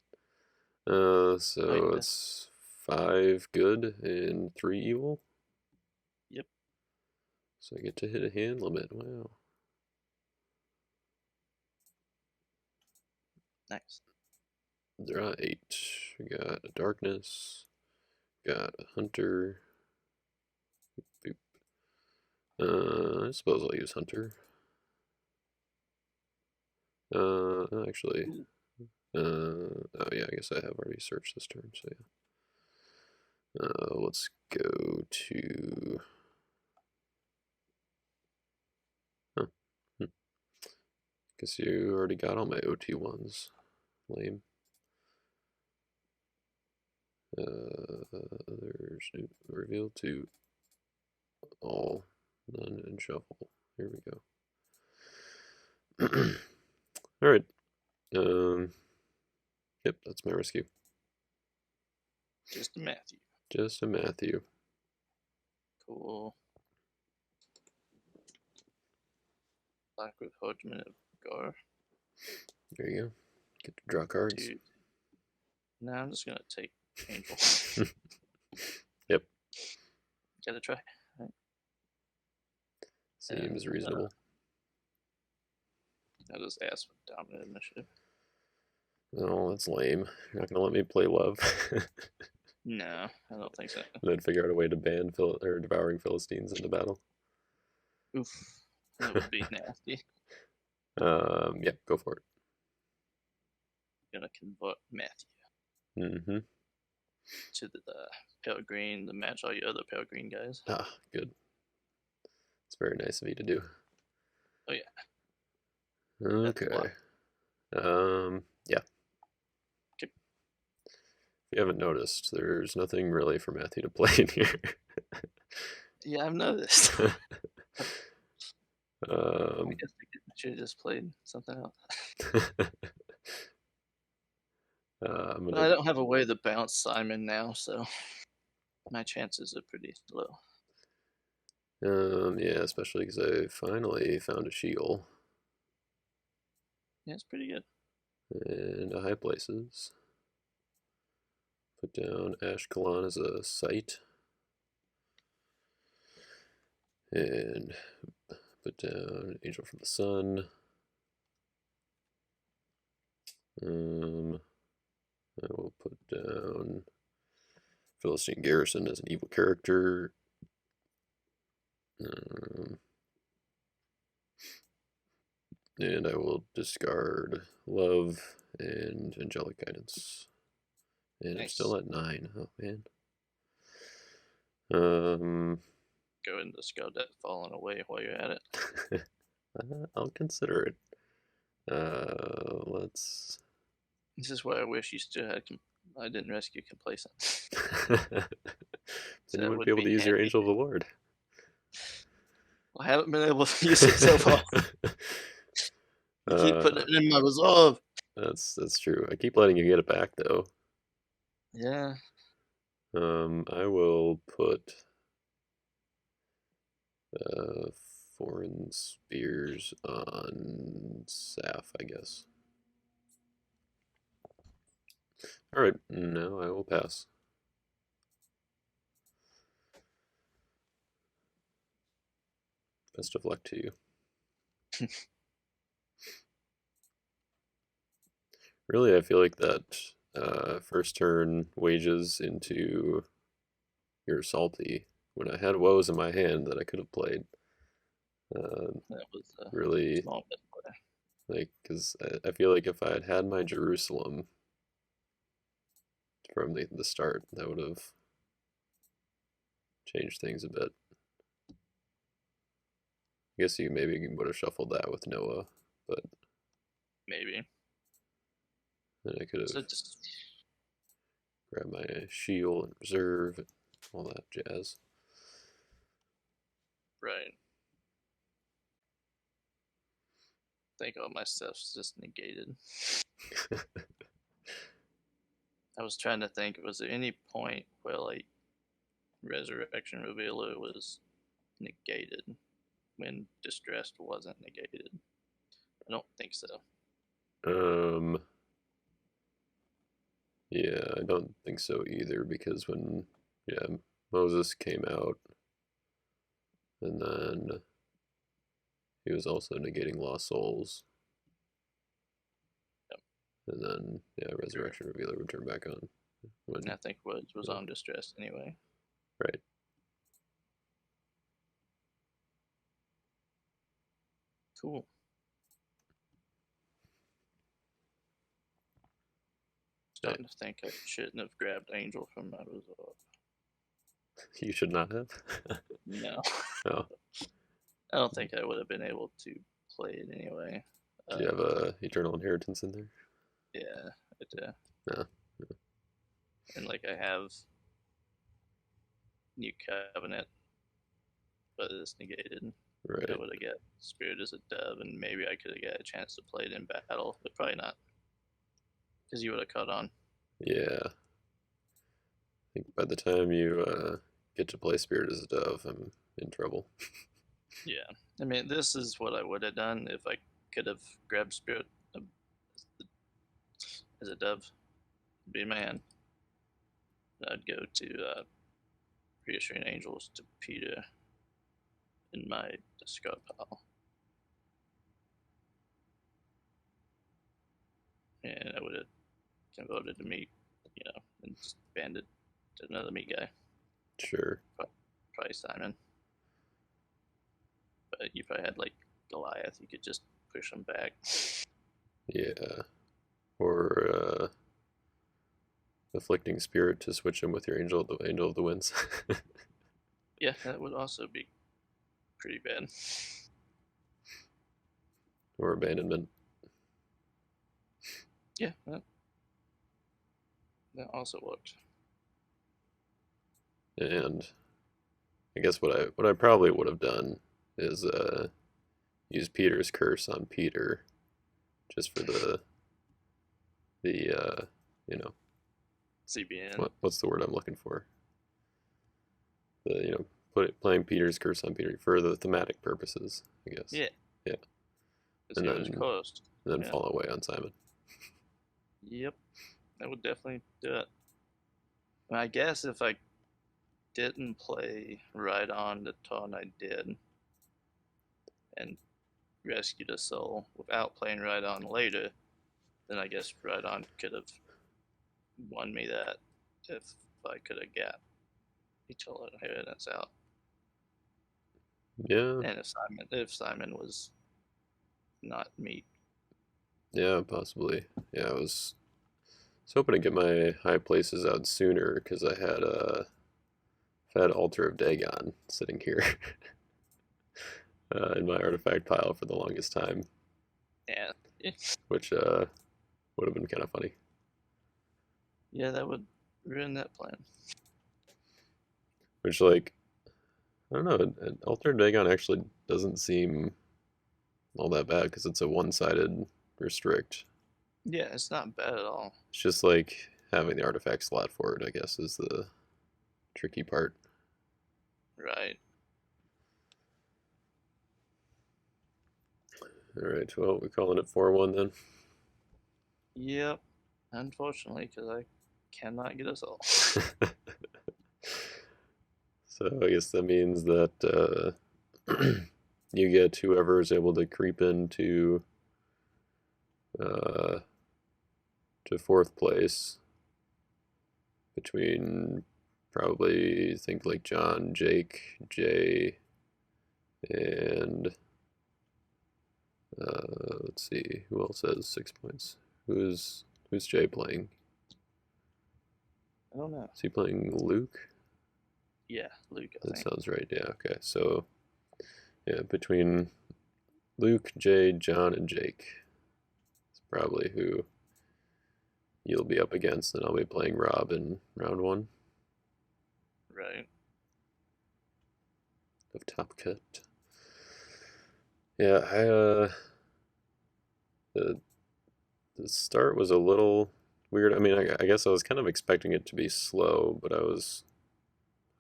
So it's 5 good and 3 evil. Yep. So I get to hit a hand limit. Wow. Nice. Draw 8. We got a darkness. Got a hunter. Boop. I suppose I'll use hunter. Actually, oh yeah, I guess I have already searched this turn, so yeah. Let's go to. Huh. Guess you already got all my OT ones. Lame. There's reveal 2. all, none, and shuffle. Here we go. All right. Yep, that's my rescue. Just a Matthew. Just a Matthew. Cool. Black with Herdsmen of Gar. There you go. Get to draw cards. Dude. Now I'm just gonna take Angel. Yep. Gotta try. Right. Seems reasonable. I'll just ask for dominant initiative. Oh, that's lame. You're not gonna let me play love. No, I don't think so. And then figure out a way to ban devouring Philistines into battle. Oof, that would be nasty. Yeah, go for it. Gonna convert Matthew Mm-hmm. to the pale green to match all your other pale green guys. Ah, good. It's very nice of you to do. Oh yeah. Okay. Yeah. Okay. If you haven't noticed, there's nothing really for Matthew to play in here. Yeah, I've noticed. I guess I should have just played something else. But I don't have a way to bounce Simon now, so my chances are pretty low. Yeah, especially because I finally found a shield. Yeah, it's pretty good. And high places. Put down Ashkelon as a site. And put down Angel from the Sun. I will put down Philistine Garrison as an evil character. And I will discard Love and Angelic Guidance. And nice. I'm still at 9. Oh, man. Go ahead and discard that falling away while you're at it. I'll consider it. Let's... This is why I wish you still had... I didn't rescue Complacent. Then you wouldn't be able to use your Angel of the Lord. I haven't been able to use it so far. You keep putting it in my resolve. That's true. I keep letting you get it back, though. Yeah. I will put Foreign Spears on Saf, I guess. Alright, now I will pass. Best of luck to you. Really, I feel like that first turn wages into your salty. When I had woes in my hand that I could have played. That was really small bit play. Like, because I feel like if I had had my Jerusalem from the start, that would have changed things a bit. I guess you maybe would have shuffled that with Noah, but maybe. Then I could have grabbed my shield and reserve and all that jazz. Right. I think all my stuff's just negated. I was trying to think, was there any point where like Resurrection Revealer was negated when Distressed wasn't negated? I don't think so. Yeah, I don't think so either, because when Moses came out, and then he was also negating Lost Souls. Yep. And then Resurrection Revealer would turn back on. And I think Woods was on Distressed anyway. Right. Cool. Starting to think I shouldn't have grabbed Angel from my resolve. You should not have? No. Oh. I don't think I would have been able to play it anyway. Do you have a Eternal Inheritance in there? Yeah, I do. No. And like I have New Covenant but it's negated. Right. I would have got Spirit as a dove, and maybe I could have got a chance to play it in battle, but probably not, because you would have caught on. Yeah. I think by the time you get to play Spirit as a Dove, I'm in trouble. Yeah, I mean, this is what I would have done if I could have grabbed Spirit as a dove. Be a man. I'd go to Reassuring Angels to Peter in my discard pile. And I would have converted to meat, and just banded to another meat guy. Sure. Probably Simon. But you probably had like Goliath, you could just push him back. Yeah. Or Afflicting Spirit to switch him with your Angel of the Winds. Yeah, that would also be pretty bad. Or Abandonment. Yeah, that also worked. And I guess what I probably would have done is use Peter's Curse on Peter, just for the CBN. what's the word I'm looking for? Playing Peter's Curse on Peter for the thematic purposes, I guess. Yeah. Yeah. And then cost. And then fall away on Simon. Yep. I would definitely do it. And I guess if I didn't play right on the turn I did and rescued a soul without playing right on later, then I guess right on could have won me that if I could have got Eternal Inheritance out. Yeah. And if Simon was not meat. Yeah, possibly. Yeah, I was hoping to get my high places out sooner because I had Altar of Dagon sitting here in my artifact pile for the longest time. Yeah. Which would have been kind of funny. Yeah, that would ruin that plan. Which, like, I don't know, Altar of Dagon actually doesn't seem all that bad because it's a one-sided restrict. Yeah, it's not bad at all. It's just like having the artifact slot for it, I guess, is the tricky part. Right. Alright, well, we're calling it 4-1 then? Yep. Unfortunately, because I cannot get us all. So I guess that means that you get whoever is able to creep into to fourth place between probably think like John, Jake, Jay, and let's see who else has 6 points. Who's Jay playing? I don't know. Is he playing Luke? Yeah, Luke. That sounds right. Yeah. Okay. So yeah, between Luke, Jay, John, and Jake, it's probably who you'll be up against, and I'll be playing Rob in round 1. Right. Of Top Cut. Yeah, the start was a little weird. I mean, I guess I was kind of expecting it to be slow, but I was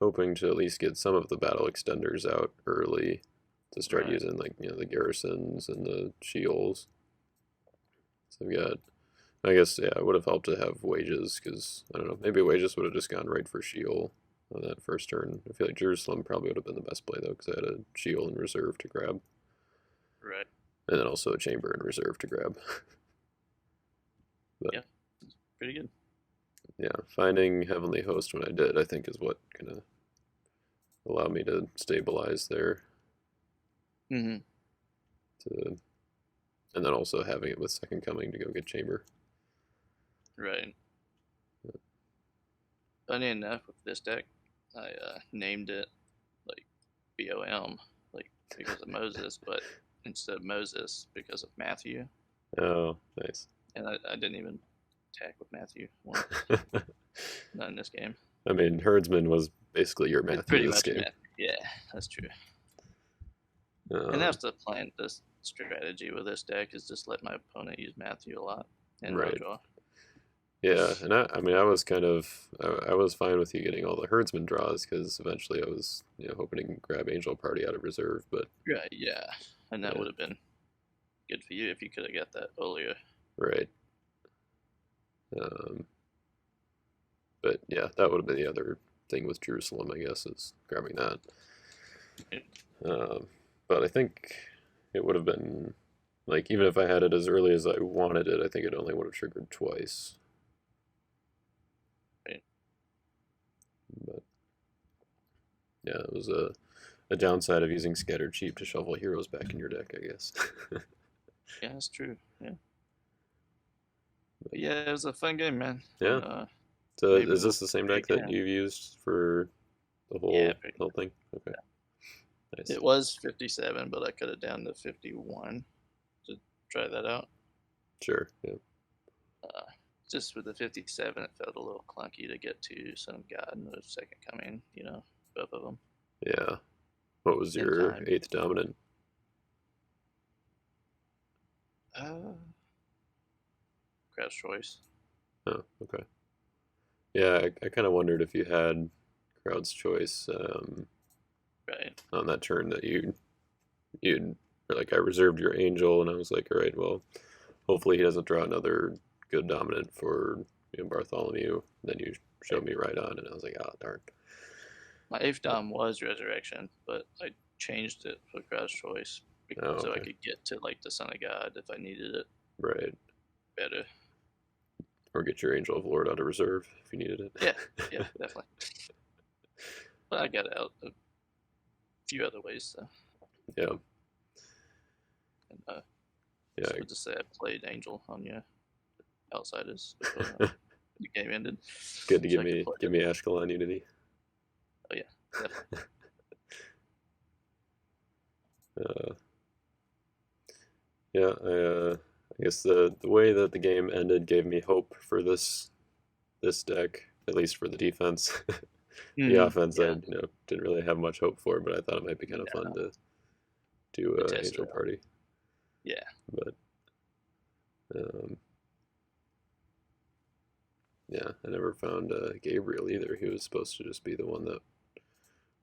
hoping to at least get some of the battle extenders out early to start using, like, the garrisons and the shields. So I've got, I guess, yeah, it would have helped to have wages, because, I don't know, maybe wages would have just gone right for shield on that first turn. I feel like Jerusalem probably would have been the best play, though, because I had a shield in reserve to grab. Right. And then also a chamber in reserve to grab. But, yeah, it's pretty good. Yeah, finding Heavenly Host when I did, I think, is what kind of allowed me to stabilize there. Mm-hmm. And then also having it with Second Coming to go get chamber. Right. Yeah. Funny enough, with this deck, I named it like BOM, like because of Moses, but instead of Moses, because of Matthew. Oh, nice. And I didn't even attack with Matthew once. Not in this game. I mean, Herdsmen was basically your Matthew Pretty in this much game. Matthew. Yeah, that's true. And Um, that's the plan. This strategy with this deck is just let my opponent use Matthew a lot and no right. draw. Yeah, and I mean, I was kind of, I was fine with you getting all the Herdsman draws because eventually I was, hoping to grab Angel Party out of reserve, but Right, yeah. And that yeah, would have been good for you if you could have got that earlier. right. Um, but yeah, that would have been the other thing with Jerusalem, I guess, is grabbing that. Um, but I think it would have been like even if I had it as early as I wanted it, I think it only would have triggered twice. Right. But yeah, it was a downside of using Scattered Cheap to shuffle heroes back in your deck, I guess. Yeah, that's true. Yeah. But yeah, it was a fun game, man. Yeah. And So maybe is we'll this the same play deck that again. you've used for the Yeah, whole pretty whole thing? Okay, nice. It was 57, but I cut it down to 51 to try that out. Sure. Yeah. Uh, just with the 57, it felt a little clunky to get to Son of God and the Second Coming, both of them Yeah. What was in your time. eighth dominant? Uh, Crowd's Choice. Oh, okay. Yeah, I kind of wondered if you had Crowd's Choice Right. on that turn that you'd or like I reserved your Angel, and I was like, all right, well, hopefully he doesn't draw another good dominant for Bartholomew. And then you Right. showed me right on, and I was like, oh darn. My eighth dom was Resurrection, but I changed it for Crowd's Choice Oh, so I okay, could get to like the Son of God if I needed it right. better. Or get your Angel of Lord out of reserve if you needed Yeah, it. yeah, definitely. But I got out a few other ways. So. Yeah, And yeah. so just say I played Angel on your Outsiders before the game ended, Good to so I could play give it. me Ashkelon Unity. Oh yeah, definitely. Uh, yeah, I guess the way that the game ended gave me hope for this deck, at least for the defense. The offense, I Yeah, didn't really have much hope for, but I thought it might be kind of fun no, to do to test it Angel out. Party. Yeah, But um, yeah, I never found Gabriel either. He was supposed to just be the one that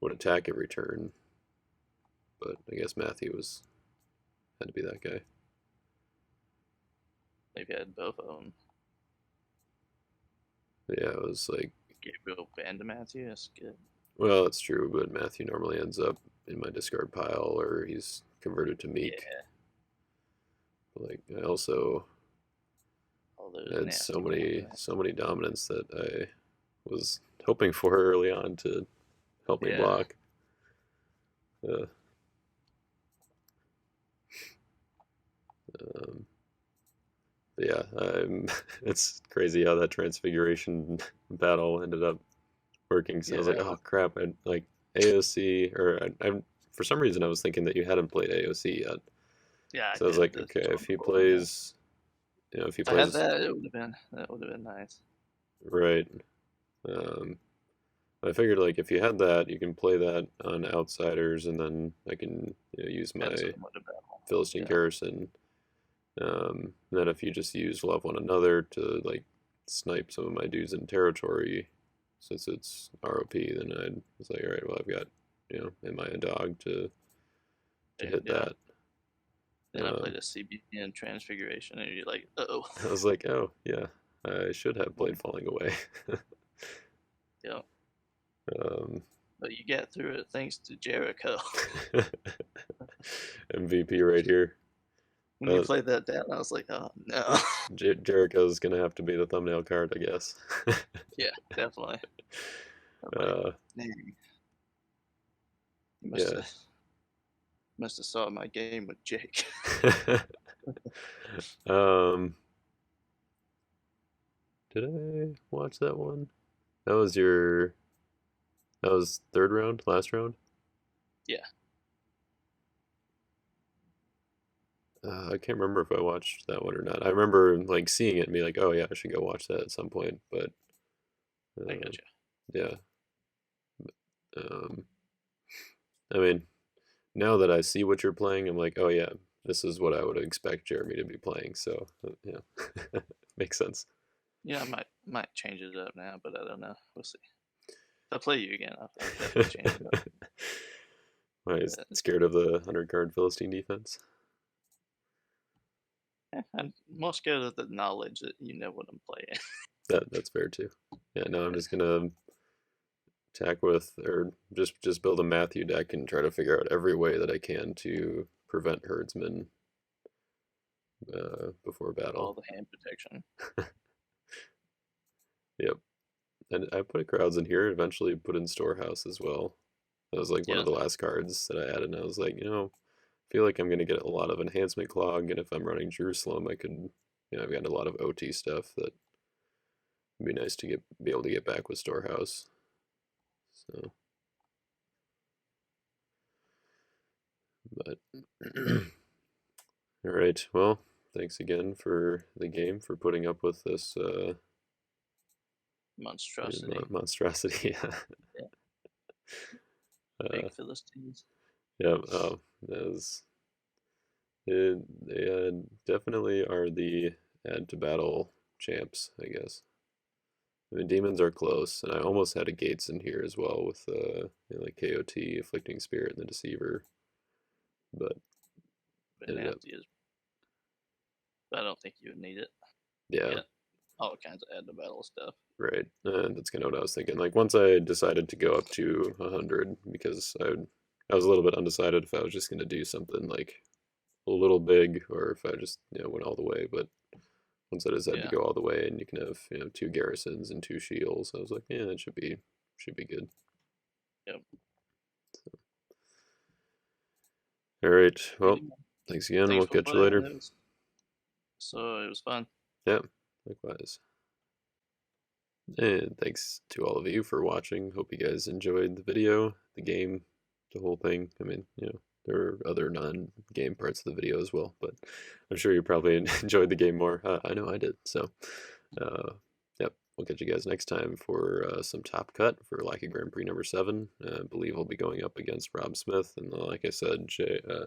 would attack every turn, but I guess Matthew was had to be that guy. they've had both of them. But yeah, it was like, Gabriel Van Matthew, that's good. well, it's true, but Matthew normally ends up in my discard pile or he's converted to Meek. Yeah, Like I also all those had nasty so many dominants that I was hoping for early on to help me Yeah, block. Uh, um, but yeah, it's crazy how that transfiguration battle ended up working. So I was like, yeah, oh crap! I like AOC, or I for some reason I was thinking that you hadn't played AOC yet. yeah. I So I was did like, the okay, if he Stormcrow one. Yeah, plays, if he if I had plays that, that would have been nice. right, um, I figured like if you had that, you can play that on outsiders, and then I can use my Depends on what the battle. Philistine Yeah, garrison. Then if you just use love one another to like snipe some of my dudes in territory, since it's ROP, then I was like, all right, well I've got am I a dog to hit yeah. that? Then I Um, played a CBN Transfiguration, and you're like, oh, I was like, oh yeah, I should have played Falling Away. yeah. um, But you get through it thanks to Jericho. MVP right here. When you Uh, played that down, I was like, oh no. Jericho's gonna have to be the thumbnail card, I guess. Yeah, definitely. I was like, uh, dang, you yeah. must have saw my game with Jake. um, did I watch that one? That was your. That was third round, last round. Yeah, I can't remember if I watched that one or not. I remember like seeing it and be like, "Oh yeah, I should go watch that at some point." But I uh, gotcha. yeah, um, I mean, now that I see what you're playing, I'm like, oh yeah, this is what I would expect Jeremy to be playing. So yeah, makes sense. Yeah, I might change it up now, but I don't know. We'll see. If I play you again, I'll definitely change it up. Why is scared of the 100-card Philistine defense? I'm more scared of the knowledge that you know what I'm playing. That's fair too. Yeah, no, I'm just gonna attack with, or just build a Matthew deck and try to figure out every way that I can to prevent Herdsmen before All battle. the hand protection. Yep. And I put crowds in here, eventually put in Storehouse as well. That was like one Yeah, of the last cards that I added, and I was like, I feel like I'm going to get a lot of enhancement clog, and if I'm running Jerusalem, I could, I've got a lot of OT stuff that would be nice to be able to get back with Storehouse. So, but all right, well, thanks again for the game, for putting up with this monstrosity. monstrosity. Yeah, uh, big Philistines. yeah, that was, they definitely are the add to battle champs, I guess. I mean, demons are close, and I almost had a Gates in here as well with like KOT, Afflicting Spirit, and the Deceiver, but But ended up, Matthew is. I don't think you would need it. yeah, Yeah, all kinds of add to battle stuff. right. That's kind of what I was thinking. Like once I decided to go up to 100, because I was a little bit undecided if I was just gonna do something like a little big or if I just went all the way, but once I decided to Yeah. go all the way and you can have two garrisons and two shields, I was like, yeah, it should be good. Yep. All right. Well, Anyway, thanks again. thanks We'll for catch you playing. later. It was fun. Yeah, likewise. And thanks to all of you for watching. Hope you guys enjoyed the video, the game, the whole thing. I mean, there are other non-game parts of the video as well, but I'm sure you probably enjoyed the game more. I know I did. So, yep, we'll catch you guys next time for some Top Cut for Lackey Grand Prix number 7. I believe we'll be going up against Rob Smith, and like I said,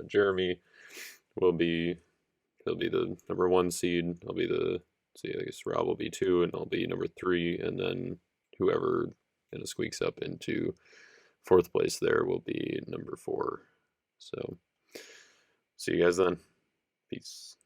Jeremy will be he'll be the number 1 seed. I'll be the see. I guess Rob will be 2, and I'll be number 3, and then whoever squeaks up into 4th place there will be number 4. So, see you guys then. Peace.